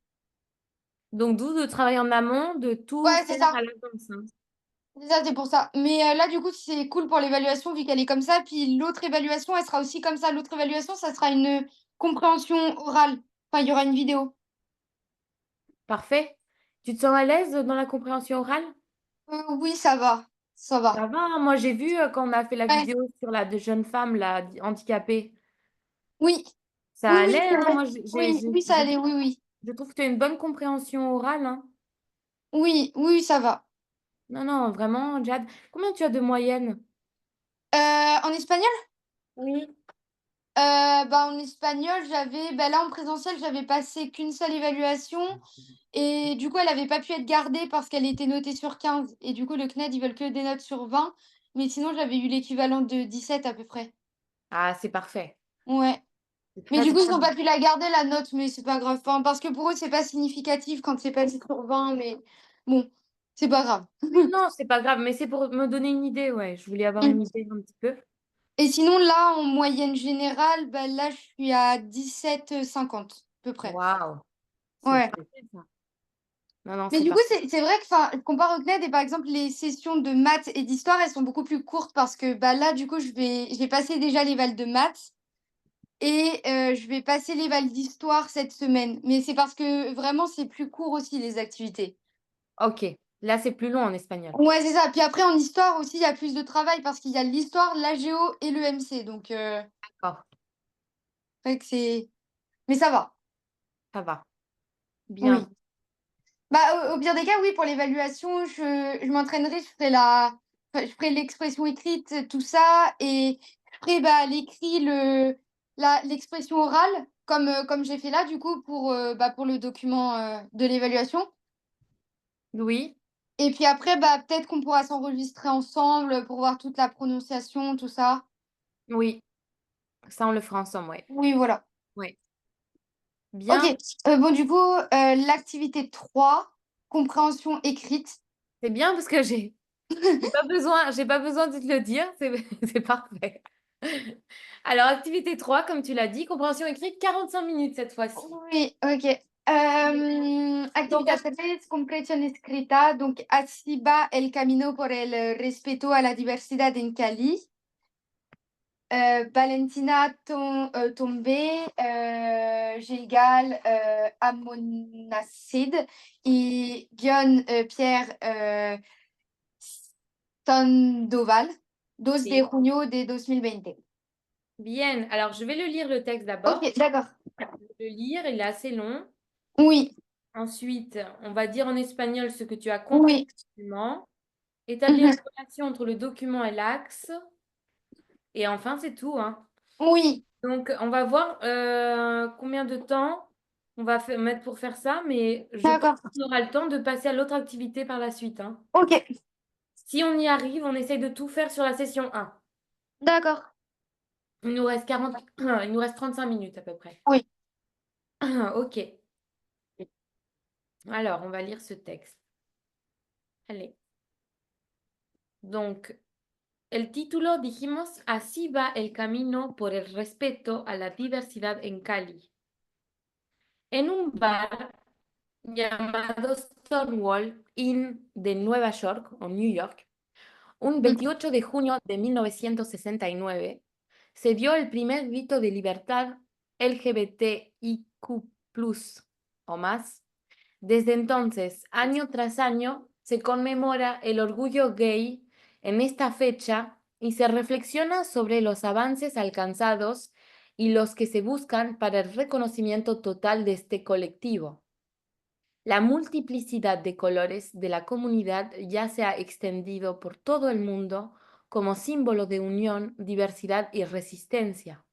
Speaker 1: Donc, d'où de travailler en amont, de tout
Speaker 2: Ouais, c'est
Speaker 1: faire
Speaker 2: ça.
Speaker 1: à l'avance, hein.
Speaker 2: C'est ça, c'est pour ça. Mais là, du coup, c'est cool pour l'évaluation vu qu'elle est comme ça. Puis l'autre évaluation, elle sera aussi comme ça. L'autre évaluation, ça sera une compréhension orale. Enfin, il y aura une vidéo.
Speaker 1: Parfait. Tu te sens à l'aise dans la compréhension orale?
Speaker 2: Oui, ça va. Ça va.
Speaker 1: Ça va, hein. Moi, j'ai vu quand on a fait la
Speaker 2: Ouais.
Speaker 1: vidéo sur la de jeune femme là, handicapée.
Speaker 2: Oui.
Speaker 1: Ça
Speaker 2: Oui, oui,
Speaker 1: allait,
Speaker 2: c'est
Speaker 1: hein.
Speaker 2: vrai.
Speaker 1: Moi,
Speaker 2: Oui, oui, ça allait, oui, oui.
Speaker 1: je trouve que tu as une bonne compréhension orale, hein.
Speaker 2: Oui, oui, ça va.
Speaker 1: Non, non, vraiment, Jade. Combien tu as de moyenne?
Speaker 2: En espagnol?
Speaker 1: Oui.
Speaker 2: Bah, en espagnol, bah, là, en présentiel, j'avais passé qu'une seule évaluation. Et du coup, elle n'avait pas pu être gardée parce qu'elle était notée sur 15. Et du coup, le CNED, ils veulent que des notes sur 20. Mais sinon, j'avais eu l'équivalent de 17 à peu près.
Speaker 1: Ah, c'est parfait.
Speaker 2: Ouais.
Speaker 1: C'est
Speaker 2: Mais
Speaker 1: très,
Speaker 2: du coup,
Speaker 1: très
Speaker 2: ils n'ont
Speaker 1: bien.
Speaker 2: pas pu la garder, la note, mais c'est pas grave. Enfin, parce que pour eux, c'est pas significatif quand c'est passé sur 20. Mais bon, c'est pas grave.
Speaker 1: Oui, non, c'est pas grave, mais c'est pour me donner une idée, ouais. Je voulais avoir une idée un petit peu.
Speaker 2: Et sinon, là, en moyenne générale, bah, là, je suis à 17,50 à peu près.
Speaker 1: Waouh, c'est
Speaker 2: Ouais.
Speaker 1: parfait ça. Non, non,
Speaker 2: Mais
Speaker 1: c'est
Speaker 2: du coup,
Speaker 1: parfait.
Speaker 2: c'est vrai que, enfin, comparé au CNED, et par exemple, les sessions de maths et d'histoire, elles sont beaucoup plus courtes parce que bah, là, du coup, je vais passer déjà les vals de maths et je vais passer les vals d'histoire cette semaine. Mais c'est parce que vraiment, c'est plus court aussi, les activités.
Speaker 1: Ok, là, c'est plus long en espagnol.
Speaker 2: Ouais, c'est ça. Puis après, en histoire aussi, il y a plus de travail parce qu'il y a l'histoire, la géo et le MC. Donc,
Speaker 1: D'accord,
Speaker 2: c'est vrai que c'est. Mais ça va.
Speaker 1: ça va. Bien.
Speaker 2: Oui. Bah, au pire des cas, oui, pour l'évaluation, je m'entraînerai, je ferai l'expression écrite, tout ça et je ferai, bah, l'écrit, l'expression orale comme j'ai fait là, du coup, bah, pour le document, de l'évaluation
Speaker 1: Oui,
Speaker 2: et puis après, bah, peut-être qu'on pourra s'enregistrer ensemble pour voir toute la prononciation, tout ça.
Speaker 1: oui, ça on le fera ensemble, ouais.
Speaker 2: Oui, voilà.
Speaker 1: Ouais.
Speaker 2: OK,
Speaker 1: Bien,
Speaker 2: bon, du coup, l'activité 3, compréhension écrite.
Speaker 1: c'est bien parce que j'ai pas besoin de te le dire, c'est c'est parfait. Alors, activité 3, comme tu l'as dit, compréhension écrite, 45 minutes cette fois-ci.
Speaker 2: Oui, OK.
Speaker 1: Donc,
Speaker 2: Actividad 3, comprensión escrita. Donc, así va el camino por el respeto a la diversidad en Cali. Valentina Tombé, Gilgal Amonacid y Guion Pierre Sandoval, 2 de
Speaker 1: c'est
Speaker 2: junio de 2020.
Speaker 1: bien. Alors, je vais le lire le texte
Speaker 2: OK,
Speaker 1: d'abord.
Speaker 2: d'accord.
Speaker 1: Je vais le lire, il est assez long.
Speaker 2: Oui,
Speaker 1: Ensuite, on va dire en espagnol ce que tu as compris
Speaker 2: oui.
Speaker 1: du document, établir
Speaker 2: Mhm.
Speaker 1: la relation entre le document et l'axe, et enfin, c'est tout, hein.
Speaker 2: Oui,
Speaker 1: Donc, on va voir combien de temps on va mettre pour faire ça, mais je pense
Speaker 2: d'accord.
Speaker 1: qu'on aura le temps de passer à l'autre activité par la suite, hein.
Speaker 2: OK,
Speaker 1: Si on y arrive, on essaye de tout faire sur la session 1.
Speaker 2: d'accord.
Speaker 1: Il nous reste 40, il nous reste 35 minutes à peu près.
Speaker 2: Oui.
Speaker 1: Ok, alors on va lire ce texte. Allez. Donc, el título dijimos, así va el camino por el respeto a la diversidad en Cali. En un bar llamado Stonewall Inn de Nueva York o New York, un
Speaker 2: Mmh.
Speaker 1: 28 de junio de 1969, se dio el primer grito de libertad LGBTIQ+ o más. Desde entonces, año tras año, se conmemora el orgullo gay en esta fecha y se reflexiona sobre los avances alcanzados y los que se buscan para el reconocimiento total de este colectivo. La multiplicidad de colores de la comunidad ya se ha extendido por todo el mundo como símbolo de unión, diversidad y resistencia.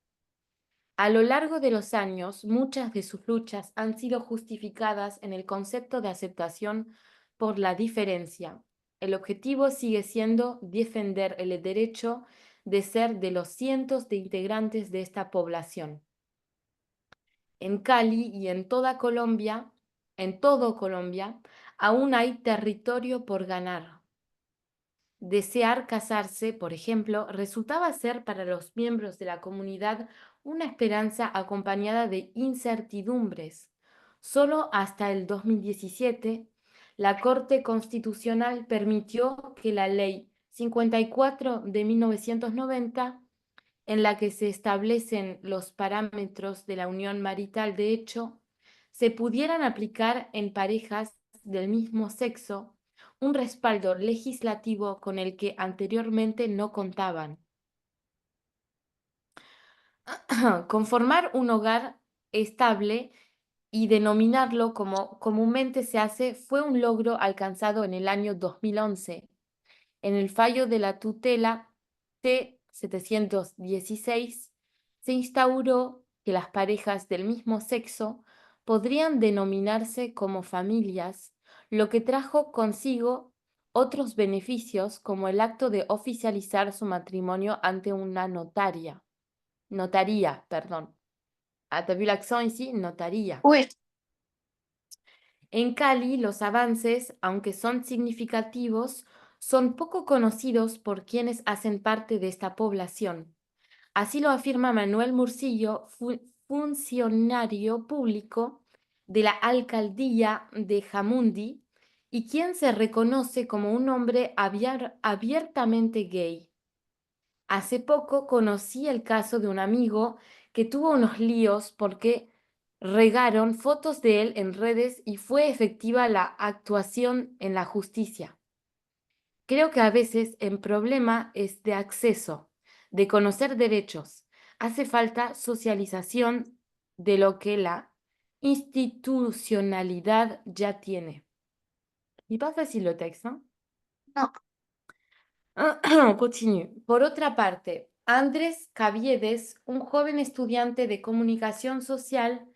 Speaker 1: A lo largo de los años, muchas de sus luchas han sido justificadas en el concepto de aceptación por la diferencia. El objetivo sigue siendo defender el derecho de ser de los cientos de integrantes de esta población. En Cali y en todo Colombia, aún hay territorio por ganar. Desear casarse, por ejemplo, resultaba ser para los miembros de la comunidad una esperanza acompañada de incertidumbres. Solo hasta el 2017, la Corte Constitucional permitió que la Ley 54 de 1990, en la que se establecen los parámetros de la unión marital de hecho, se pudieran aplicar en parejas del mismo sexo, un respaldo legislativo con el que anteriormente no contaban. Conformar un hogar estable y denominarlo como comúnmente se hace fue un logro alcanzado en el año 2011 en el fallo de la tutela T-716 se instauró que las parejas del mismo sexo podrían denominarse como familias, lo que trajo consigo otros beneficios como el acto de oficializar su matrimonio ante una notaría, perdón. Ah, ¿t'as vu l'accent ici? Notaría.
Speaker 2: Oui.
Speaker 1: En Cali, los avances, aunque son significativos, son poco conocidos por quienes hacen parte de esta población. Así lo afirma Manuel Murcillo, funcionario público de la alcaldía de Jamundí y quien se reconoce como un hombre abiertamente gay. Hace poco conocí el caso de un amigo que tuvo unos líos porque regaron fotos de él en redes y fue efectiva la actuación en la justicia. Creo que a veces el problema es de acceso, de conocer derechos. Hace falta socialización de lo que la institucionalidad ya tiene. Il n'est pas facile le texte, hein?
Speaker 2: Non.
Speaker 1: On continue. Por otra parte, Andrés Caviedes, un joven estudiante de comunicación social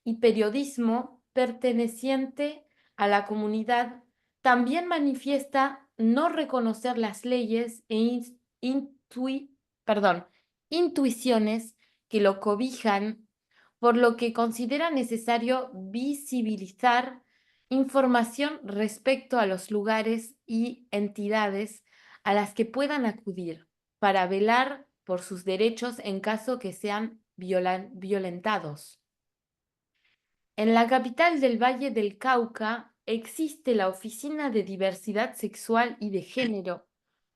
Speaker 1: y periodismo perteneciente a la comunidad, también manifiesta no reconocer las leyes e intuiciones que lo cobijan, por lo que considera necesario visibilizar información respecto a los lugares y entidades a las que puedan acudir para velar por sus derechos en caso que sean violentados. En la capital del Valle del Cauca existe la Oficina de Diversidad Sexual y de Género,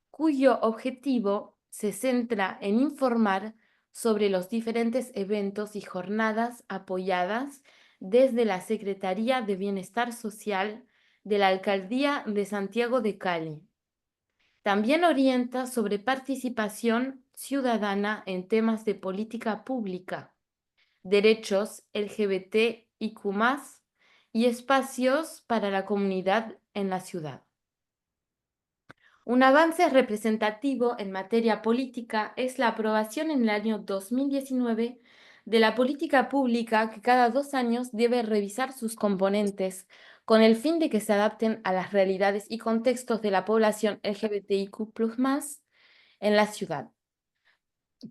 Speaker 1: cuyo objetivo se centra en informar sobre los diferentes eventos y jornadas apoyadas desde la Secretaría de Bienestar Social de la Alcaldía de Santiago de Cali. También orienta sobre participación ciudadana en temas de política pública, derechos LGBTIQ+, y espacios para la comunidad en la ciudad. Un avance representativo en materia política es la aprobación en el año 2019 de la política pública que cada 2 años debe revisar sus componentes con el fin de que se adapten a las realidades y contextos de la población LGBTIQ+, en la ciudad.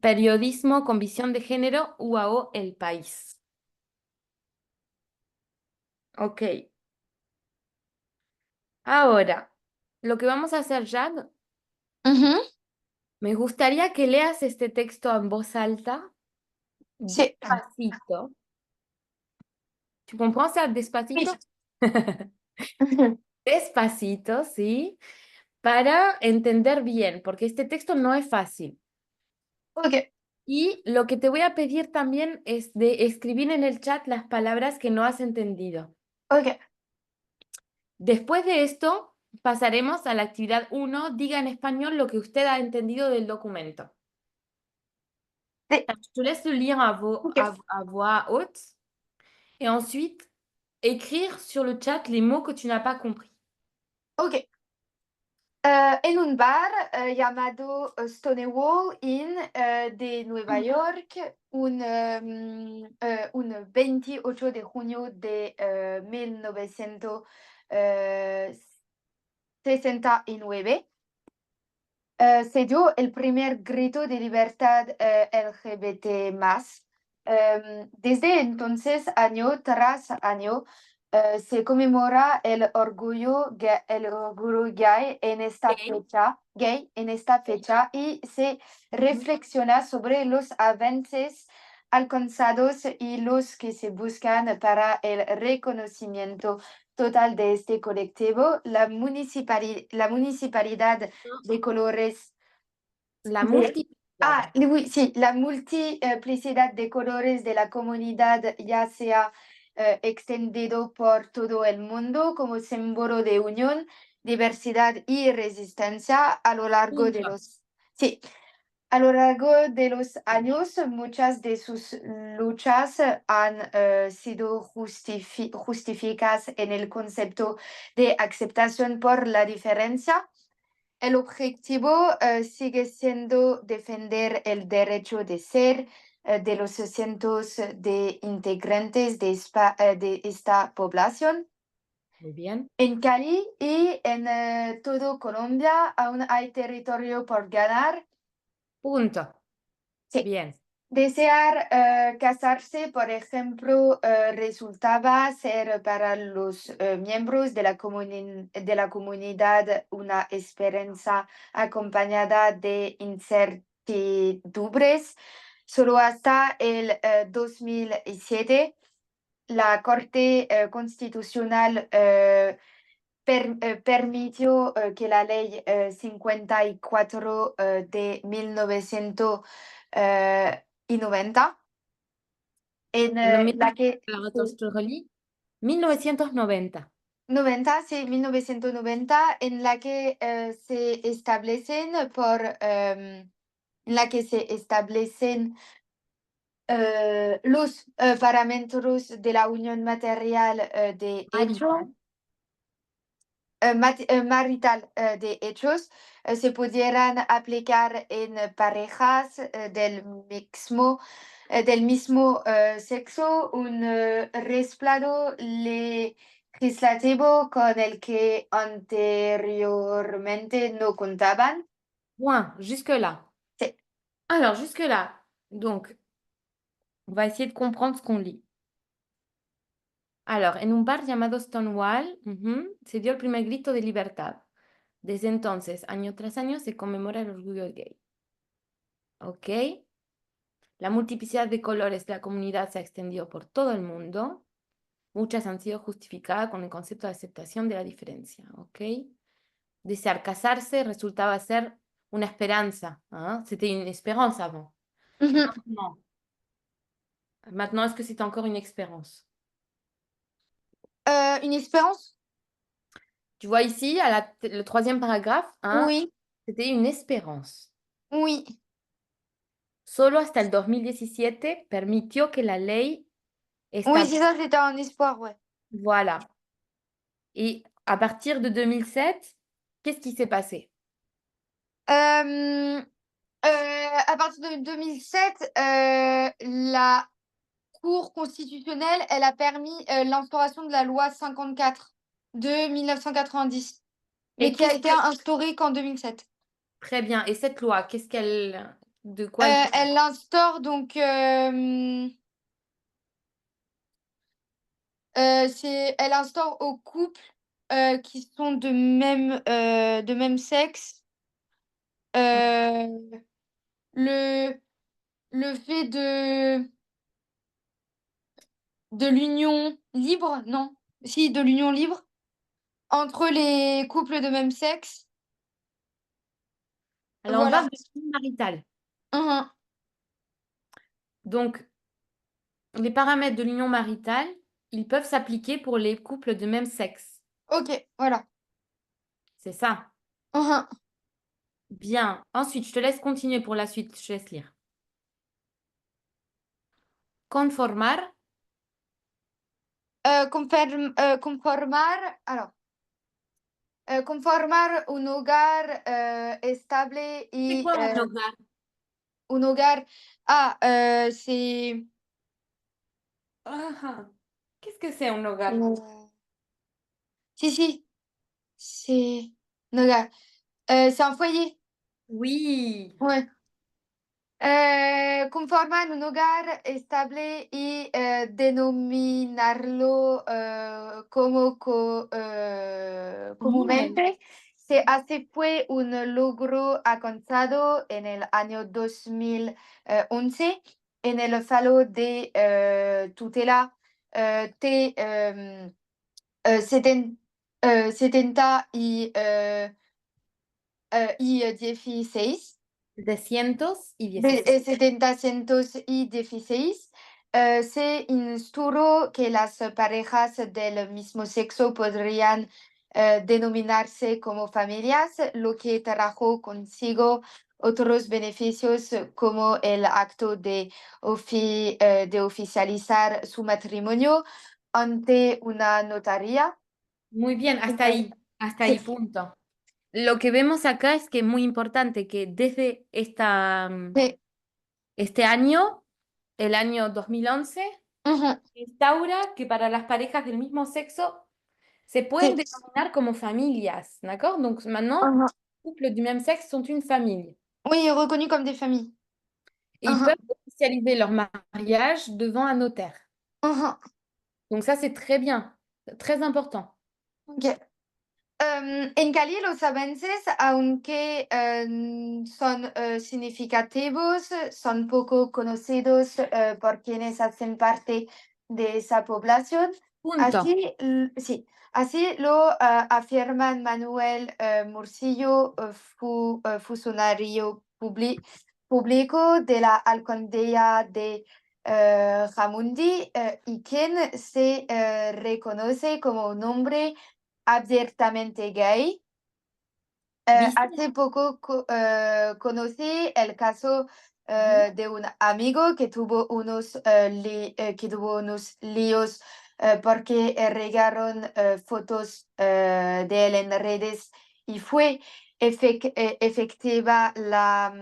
Speaker 1: Periodismo con visión de género, UAO El País. Ok. Ahora, lo que vamos a hacer, Jad,
Speaker 2: Ujú.
Speaker 1: me gustaría que leas este texto en voz alta,
Speaker 2: Sí.
Speaker 1: despacito. ¿Tu comprends ça,
Speaker 2: Sí.
Speaker 1: despacito? Despacito, ¿sí? Para entender bien, porque este texto no es fácil.
Speaker 2: Ok,
Speaker 1: Y lo que te voy a pedir también es de escribir en el chat las palabras que no has entendido.
Speaker 2: ok.
Speaker 1: Después de esto, pasaremos a la actividad 1. Diga en español lo que usted ha entendido del documento.
Speaker 2: Sí.
Speaker 1: Je te laisse le lire
Speaker 2: Ok,
Speaker 1: à voix haute et ensuite écrire sur le chat les mots que tu n'as pas compris.
Speaker 2: ok. En un bar llamado Stonewall Inn de Nueva York, un 28 de junio de 1969, se dio el primer grito de libertad LGBT más. Desde entonces, año tras año, se conmemora el orgullo gay en esta fecha y se reflexiona sobre los avances alcanzados y los que se buscan para el reconocimiento total de este colectivo. La municipalidad de colores.
Speaker 1: La multiplicidad.
Speaker 2: Oui, sí, la multiplicidad de colores de la comunidad ya se ha extendido por todo el mundo como símbolo de unión, diversidad y resistencia a lo largo de
Speaker 1: Punto.
Speaker 2: los... Sí, a lo largo de los años, muchas de sus luchas han sido justificadas en el concepto de aceptación por la diferencia. El objetivo sigue siendo defender el derecho de ser de los cientos de integrantes de esta población.
Speaker 1: Muy bien.
Speaker 2: En Cali y en todo Colombia aún hay territorio por ganar.
Speaker 1: Punto.
Speaker 2: Sí.
Speaker 1: Bien.
Speaker 2: Desear casarse, por ejemplo, resultaba ser para los miembros de de la comunidad una esperanza acompañada de incertidumbres. Solo hasta el 2007, la Corte Constitucional permitió que la Ley 54 de 1990 en
Speaker 1: No,
Speaker 2: la que
Speaker 1: alors attends, je te relis. 1990.
Speaker 2: 90, sí, 1990, en la que se establecen en la que se establecen los parámetros de la unión material de hecho.
Speaker 1: Marital.
Speaker 2: marital de hechos se pudieran aplicar en parejas del mismo sexo, un respaldo legislativo con el que anteriormente no contaban.
Speaker 1: Point, jusque-là.
Speaker 2: Sí.
Speaker 1: Alors, jusque-là, donc, on va essayer de comprendre ce qu'on lit. Alors, en un bar llamado Stonewall, se dio el primer grito de libertad. Desde entonces, año tras año, se conmemora el orgullo gay. ¿Ok? La multiplicidad de colores de la comunidad se ha extendido por todo el mundo. Muchas han sido justificadas con el concepto de aceptación de la diferencia. ¿Ok? Desear casarse resultaba ser una esperanza. ¿Ah? C'était une espérance avant.
Speaker 2: Mhm.
Speaker 1: Non. Maintenant, est-ce que c'est encore une espérance?
Speaker 2: Une espérance?
Speaker 1: Tu vois ici, le troisième paragraphe, hein,
Speaker 2: Oui,
Speaker 1: c'était une espérance.
Speaker 2: oui.
Speaker 1: Solo hasta el 2017 permitió que la ley
Speaker 2: Oui,
Speaker 1: estableciera.
Speaker 2: c'est ça, c'était un espoir, ouais.
Speaker 1: Voilà. Et à partir de 2007, qu'est-ce qui s'est passé?
Speaker 2: Euh, à partir de 2007, la Cour constitutionnelle, elle a permis l'instauration de la loi 54 de 1990, mais
Speaker 1: Et
Speaker 2: qui a
Speaker 1: qu'est-ce
Speaker 2: été
Speaker 1: que...
Speaker 2: instaurée qu'en 2007.
Speaker 1: Très bien. Et cette loi, qu'est-ce qu'elle... De quoi elle parle?
Speaker 2: Elle instaure donc, elle instaure aux couples qui sont de même sexe euh, le, le fait de l'union libre, non, si, de l'union libre entre les couples de même sexe.
Speaker 1: Alors, on parle
Speaker 2: Voilà.
Speaker 1: de vie maritale.
Speaker 2: Mmh.
Speaker 1: Donc, les paramètres de l'union maritale, ils peuvent s'appliquer pour les couples de même sexe.
Speaker 2: OK, voilà.
Speaker 1: C'est ça.
Speaker 2: Mmh.
Speaker 1: Bien. Ensuite, je te laisse continuer pour la suite. Je te laisse lire. Conformar,
Speaker 2: Conformar, alors, conformar un hogar estable
Speaker 1: c'est
Speaker 2: y
Speaker 1: quoi un hogar?
Speaker 2: un hogar, c'est
Speaker 1: Ah, ah. Qu'est-ce que c'est un hogar?
Speaker 2: si, si, c'est un hogar, c'est un foyer,
Speaker 1: Oui.
Speaker 2: ouais. Conformar un hogar estable y denominarlo
Speaker 1: Comúnmente.
Speaker 2: comúnmente. Se hace fue un logro alcanzado en el año 2011 en el Falo de tutela T 70 y 16.
Speaker 1: De cientos y
Speaker 2: De
Speaker 1: 16.
Speaker 2: 716 se instauró que las parejas del mismo sexo podrían denominarse como familias, lo que trajo consigo otros beneficios como el acto de oficializar su matrimonio ante una notaría.
Speaker 1: Muy bien, hasta
Speaker 2: Sí.
Speaker 1: ahí, punto. Lo que vemos acá es que es muy importante que desde
Speaker 2: Sí.
Speaker 1: este año, el año 2011,
Speaker 2: Ujú.
Speaker 1: instaura que para las parejas del mismo sexo se pueden
Speaker 2: Sí.
Speaker 1: denominar como familias, d'accord? Donc maintenant,
Speaker 2: Ujú.
Speaker 1: les couples du même sexe sont une famille.
Speaker 2: Oui, reconnus comme des familles.
Speaker 1: Et ils
Speaker 2: Ujú.
Speaker 1: peuvent officialiser leur mariage devant un notaire.
Speaker 2: Ujú.
Speaker 1: Donc ça, c'est très bien, très important.
Speaker 2: Ok. En Cali los avances, aunque son significativos, son poco conocidos por quienes hacen parte de esa población.
Speaker 1: Punto.
Speaker 2: Así, sí, así lo afirman Manuel Murcillo, funcionario público de la alcaldía de Jamundí, y quien se reconoce como un hombre abiertamente gay.
Speaker 1: ¿Viste?
Speaker 2: Hace poco conocí el caso
Speaker 1: Ujú.
Speaker 2: de un amigo que tuvo unos líos porque regaron fotos de él en redes y fue efectiva la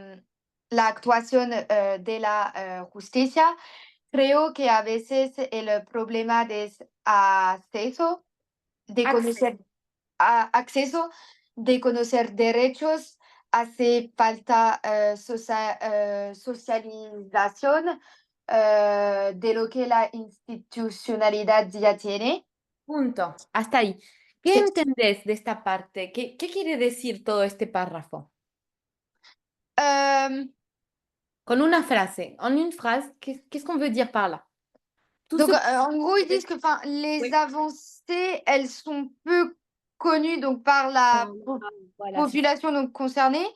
Speaker 2: actuación de la justicia. Creo que a veces el problema es acceso, de
Speaker 1: Accès.
Speaker 2: conocer acceso, de conocer derechos, hace falta socialización de lo que la institucionalidad ya tiene.
Speaker 1: Punto. Hasta ahí. ¿Qué
Speaker 2: Sí.
Speaker 1: entendés de esta parte? ¿Qué quiere decir todo este párrafo?
Speaker 2: Euh,
Speaker 1: Con una frase. En une phrase, qu'est-ce qu'on veut dire par là? Tout ce...
Speaker 2: donc, en gros, ils disent que 'fin, les
Speaker 1: Oui.
Speaker 2: avancées, elles sont peu connues donc, par la
Speaker 1: Voilà, c'est ça.
Speaker 2: population donc, concernée.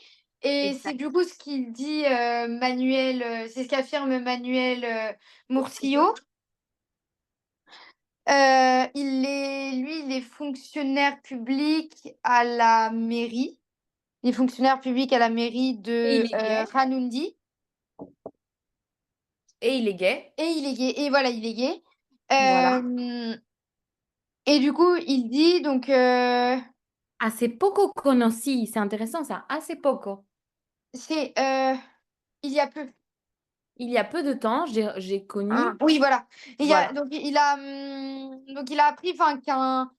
Speaker 2: Et c'est
Speaker 1: Exact.
Speaker 2: du coup ce qu'il dit, Manuel, c'est ce qu'affirme Manuel Murcio. Il est fonctionnaire public à la mairie. Il est fonctionnaire public à la mairie
Speaker 1: Et
Speaker 2: de
Speaker 1: il est gay.
Speaker 2: Hanoundi.
Speaker 1: Et il est gay.
Speaker 2: Et il est gay. Et voilà, il est gay.
Speaker 1: Voilà.
Speaker 2: Et du coup, il dit donc
Speaker 1: Hace poco conocí, c'est intéressant ça, hace poco.
Speaker 2: c'est il y a peu.
Speaker 1: Il y a peu de temps, j'ai
Speaker 2: Ah,
Speaker 1: connu,
Speaker 2: oui, voilà.
Speaker 1: voilà,
Speaker 2: Donc il a appris enfin qu'un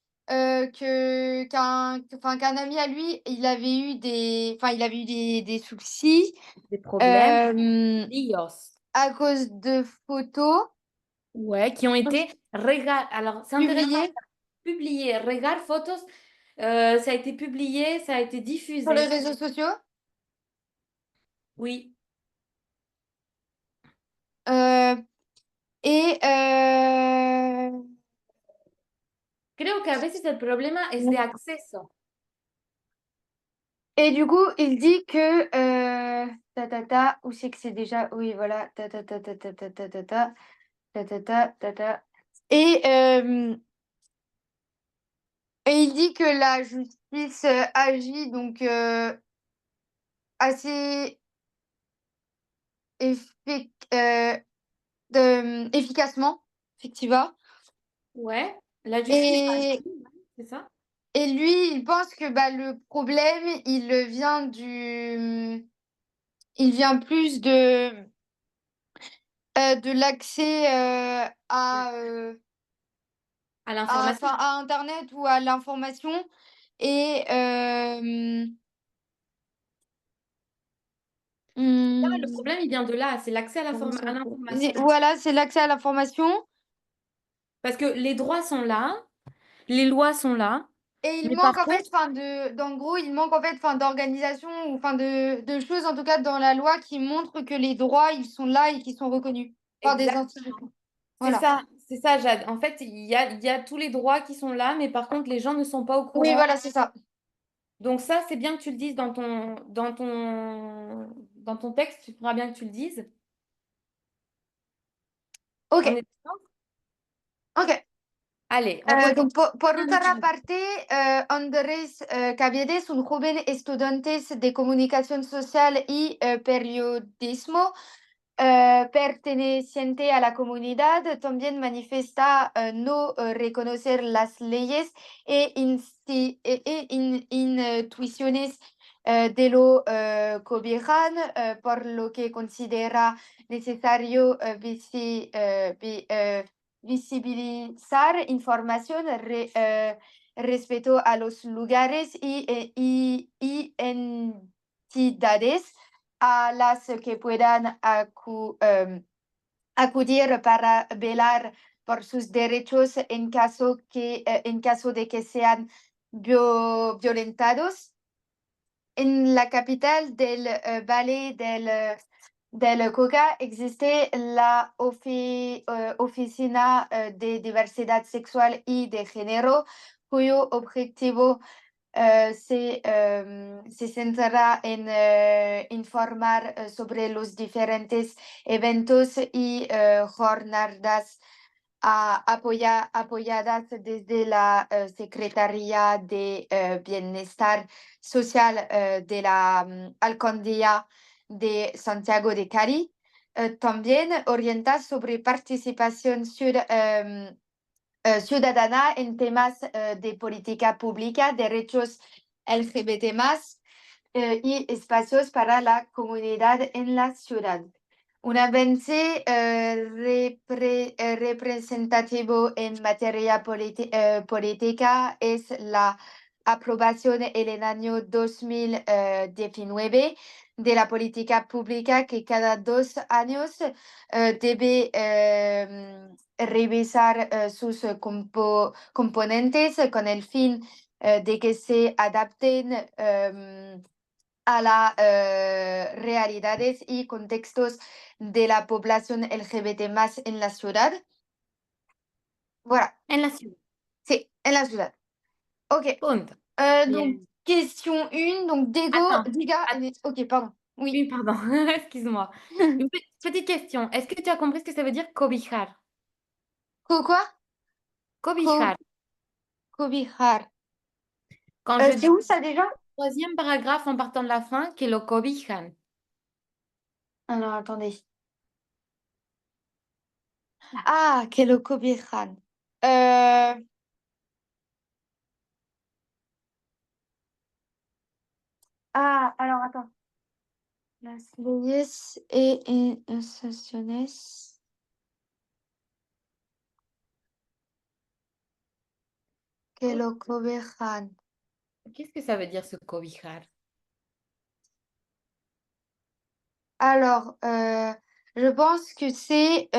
Speaker 2: ami à lui, il avait eu des soucis
Speaker 1: des problèmes
Speaker 2: euh,
Speaker 1: lios,
Speaker 2: à cause de photos
Speaker 1: ouais, qui ont été alors c'est intéressant,
Speaker 2: publiées
Speaker 1: publié, regar photos, ça a été publié, ça a été
Speaker 2: sur les
Speaker 1: diffusé.
Speaker 2: réseaux sociaux.
Speaker 1: Oui,
Speaker 2: Euh, et, euh,
Speaker 1: creo que a veces el problema es de acceso.
Speaker 2: et du coup, il dit que où c'est que c'est déjà? Oui, voilà. Ta ta ta ta ta ta ta ta ta ta ta ta ta ta. Et, euh, et il dit que la justice agit donc assez efficacement, effectivement.
Speaker 1: Ouais, la justice,
Speaker 2: Et,
Speaker 1: c'est ça?
Speaker 2: et lui, il pense que bah, le problème, il vient plus de l'accès
Speaker 1: À l'information.
Speaker 2: à Internet ou à l'information. Et
Speaker 1: Là, le
Speaker 2: hmm,
Speaker 1: problème, il vient de là, c'est l'accès à l'information.
Speaker 2: voilà, c'est l'accès à l'information.
Speaker 1: Parce que les droits sont là, les lois sont là,
Speaker 2: Et il
Speaker 1: mais
Speaker 2: manque
Speaker 1: par
Speaker 2: en fait,
Speaker 1: contre,
Speaker 2: d'en gros, il manque en fait, d'organisation ou de choses en tout cas dans la loi qui montrent que les droits, ils sont là et qui sont reconnus par des
Speaker 1: exactement.
Speaker 2: institutions. Voilà.
Speaker 1: C'est ça, Jade. En fait, il y a tous les droits qui sont là, mais par contre, les gens ne sont pas au
Speaker 2: Oui,
Speaker 1: courant.
Speaker 2: voilà, c'est ça.
Speaker 1: Donc ça, c'est bien que tu le dises dans ton texte, tu feras bien que tu le dises.
Speaker 2: Ok,
Speaker 1: On est d'accord.
Speaker 2: ok.
Speaker 1: Allez, on revient.
Speaker 2: Donc, por
Speaker 1: Un
Speaker 2: otra
Speaker 1: exemple.
Speaker 2: parte, Andrés Caviedes, un joven estudiante de comunicación social y periodismo, perteneciente a la comunidad, también manifiesta no reconocer las leyes intuiciones de lo gobierno, por lo que considera necesario visibilizar información respecto a los lugares y entidades a las que puedan acudir para velar por sus derechos en caso de que sean violentados. En la capital del Valle del Cauca existe la Oficina de Diversidad Sexual y de Género, cuyo objetivo se centra en informar sobre los diferentes eventos y jornadas apoyadas desde la Secretaría de Bienestar Social de la Alcaldía de Santiago de Cali. También orienta sobre participación ciudadana en temas de política pública, derechos LGBT y espacios para la comunidad en la ciudad. Un avance representativo en materia política es la aprobación en el año 2019 de la política pública que cada 2 años debe revisar sus componentes con el fin de que se adapten a las realidades y contextos de la población LGBT más en la ciudad. Voilà,
Speaker 1: En la ciudad.
Speaker 2: sí, en la ciudad. Ok.
Speaker 1: Punto.
Speaker 2: Donc,
Speaker 1: Bien.
Speaker 2: question 1. Donc,
Speaker 1: Attends.
Speaker 2: diga. Ok, pardon. Oui.
Speaker 1: Oui, pardon. Excuse-moi. Une petite question. Est-ce que tu as compris ce que ça veut dire cobijar?
Speaker 2: Quoi? Co-
Speaker 1: Cobijar.
Speaker 2: cobijar.
Speaker 1: Quand je
Speaker 2: C'est
Speaker 1: dis
Speaker 2: où ça déjà?
Speaker 1: troisième paragraphe en partant de la fin, que lo cobijan.
Speaker 2: Alors, attendez. Ah, que lo cobijan. Euh, alors, attends. Las leyes e instituciones que lo cobijan.
Speaker 1: Qu'est-ce que ça veut dire ce cobijar?
Speaker 2: Alors, je pense que c'est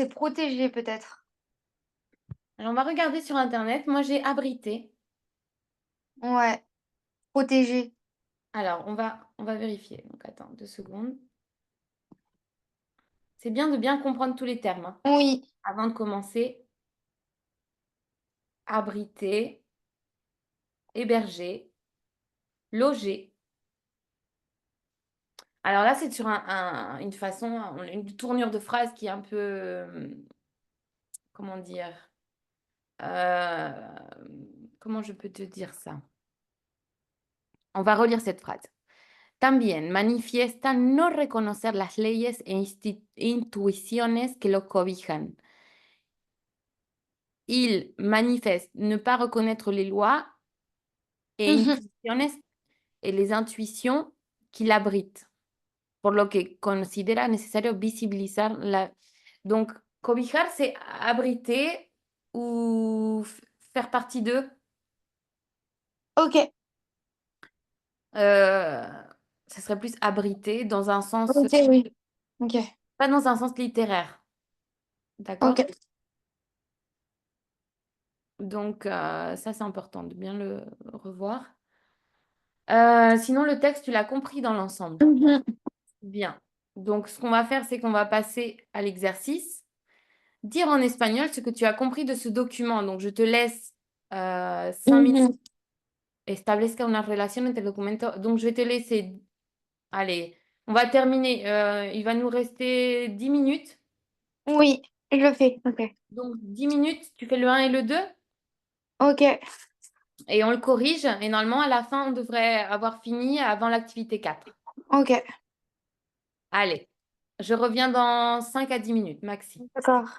Speaker 2: protégé peut-être.
Speaker 1: Alors, on va regarder sur Internet. Moi, j'ai abrité.
Speaker 2: Ouais, protégé.
Speaker 1: Alors, on va vérifier. Donc, attends 2 secondes. C'est bien de bien comprendre tous les termes, hein.
Speaker 2: Oui.
Speaker 1: Avant de commencer, abriter, héberger, loger. Alors là, c'est sur une façon, une tournure de phrase qui est un peu, comment dire, euh, comment je peux te dire ça? On va relire cette phrase. También manifiesta no reconocer las leyes e intuiciones que lo cobijan. Il manifeste ne pas reconnaître les lois et
Speaker 2: Mhm.
Speaker 1: intuiciones et les intuitions qui l'abritent, por lo que considera necesario visibilizar la... Donc, cobijar, c'est abriter ou faire partie d'eux.
Speaker 2: Ok.
Speaker 1: Euh, Ça serait plus abriter dans un sens,
Speaker 2: Ok, oui. Ok.
Speaker 1: pas dans un sens littéraire. D'accord?
Speaker 2: Ok.
Speaker 1: Donc, ça, c'est important de bien le revoir. Sinon, le texte, tu l'as compris dans l'ensemble.
Speaker 2: Mhm.
Speaker 1: Bien. Donc, ce qu'on va faire, c'est qu'on va passer à l'exercice. Dire en espagnol ce que tu as compris de ce document. Donc, je te laisse 5 minutes.
Speaker 2: Mhm.
Speaker 1: Establezca una relación entre el documento. Donc, je vais te laisser. Allez, on va terminer. Il va nous rester 10 minutes.
Speaker 2: Oui, je le fais. Ok.
Speaker 1: Donc, 10 minutes, tu fais le un et le 2
Speaker 2: Ok.
Speaker 1: et on le corrige. Et normalement, à la fin, on devrait avoir fini avant l'activité 4.
Speaker 2: Ok.
Speaker 1: Allez, je reviens dans 5 à 10 minutes, maxi.
Speaker 2: D'accord.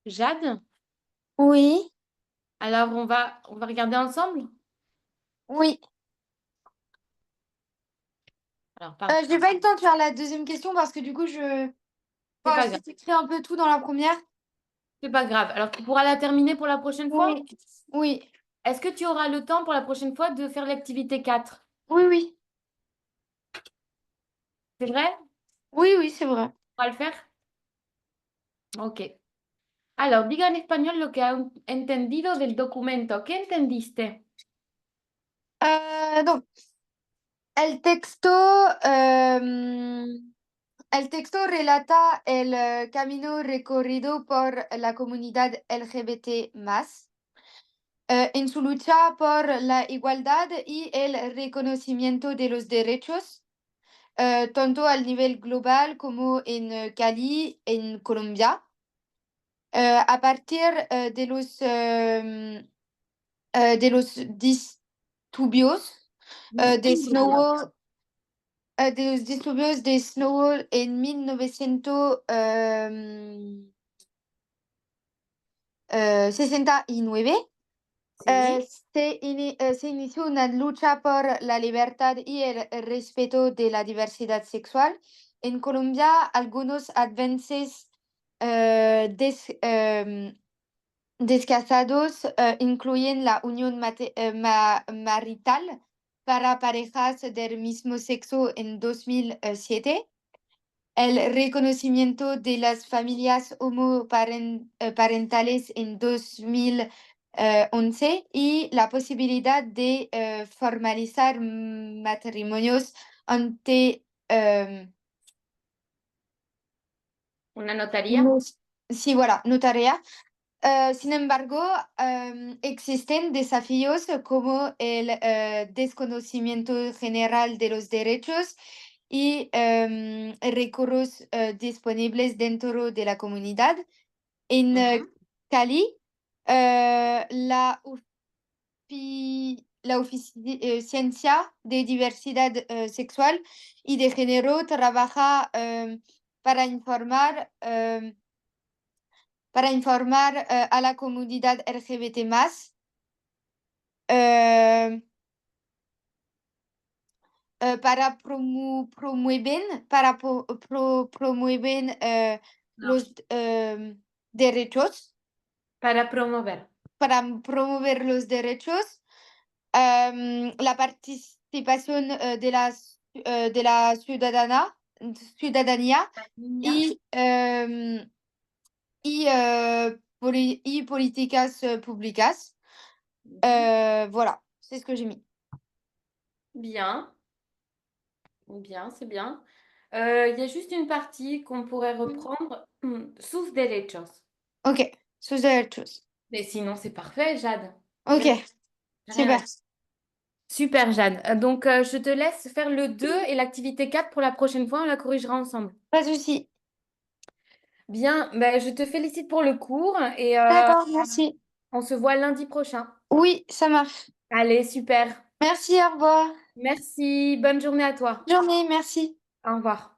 Speaker 1: Jade?
Speaker 2: Oui,
Speaker 1: Alors, on va regarder ensemble?
Speaker 2: oui.
Speaker 1: Alors, pardon,
Speaker 2: J'ai pas eu le temps de faire la deuxième question parce que du coup,
Speaker 1: c'est pas grave.
Speaker 2: j'ai écrit un peu tout dans la première.
Speaker 1: C'est pas grave. Alors, tu pourras la terminer pour la prochaine fois?
Speaker 2: Oui, oui,
Speaker 1: Est-ce que tu auras le temps pour la prochaine fois de faire l'activité 4?
Speaker 2: oui, oui.
Speaker 1: C'est vrai?
Speaker 2: Oui, oui, c'est vrai.
Speaker 1: On va le faire? Ok. Alors, diga en español lo que ha entendido del documento. ¿Qué entendiste?
Speaker 2: Donc, el texto, el texto relata el camino recorrido por la comunidad LGBT más en su lucha por la igualdad y el reconocimiento de los derechos, tanto al nivel global como en Cali, en Colombia. A partir de los disturbios de
Speaker 1: Disturbios.
Speaker 2: Stonewall, de los disturbios de Stonewall en 1969,
Speaker 1: Sí.
Speaker 2: se inició una lucha por la libertad y el respeto de la diversidad sexual. En Colombia, algunos avances descasados incluyen la unión marital para parejas del mismo sexo en 2007, el reconocimiento de las familias homoparentales en 2011 y la posibilidad de formalizar matrimonios ante
Speaker 1: Una notaría.
Speaker 2: nos- sí, voilà, notaría. Sin embargo, existen desafíos como el desconocimiento general de los derechos y recursos disponibles dentro de la comunidad. En
Speaker 1: Ujú.
Speaker 2: Cali, la Oficina de Diversidad Sexual y de Género trabaja para informar. A la comunidad LGBT más, eh, para promueven
Speaker 1: No.
Speaker 2: los derechos,
Speaker 1: Para promover.
Speaker 2: para promover los derechos, la participación de la ciudadanía
Speaker 1: Niña.
Speaker 2: y, y políticas públicas.
Speaker 1: Mhm.
Speaker 2: Voilà, c'est ce que j'ai mis.
Speaker 1: Bien, bien, c'est bien. Il y a juste une partie qu'on pourrait reprendre. Sus derechos.
Speaker 2: Ok, sus derechos.
Speaker 1: Mais sinon, c'est parfait, Jade.
Speaker 2: Ok,
Speaker 1: Rien, rien à
Speaker 2: super.
Speaker 1: dire. Super, Jade. Donc, je te laisse faire le 2 et l'activité 4 pour la prochaine fois. On la corrigera ensemble.
Speaker 2: Pas de souci.
Speaker 1: Bien, ben, je te félicite pour le cours et
Speaker 2: D'accord, merci.
Speaker 1: on se voit lundi prochain.
Speaker 2: Oui, ça marche.
Speaker 1: Allez, super.
Speaker 2: Merci, au revoir.
Speaker 1: Merci. Bonne journée à toi.
Speaker 2: Bonne journée, merci.
Speaker 1: Au revoir.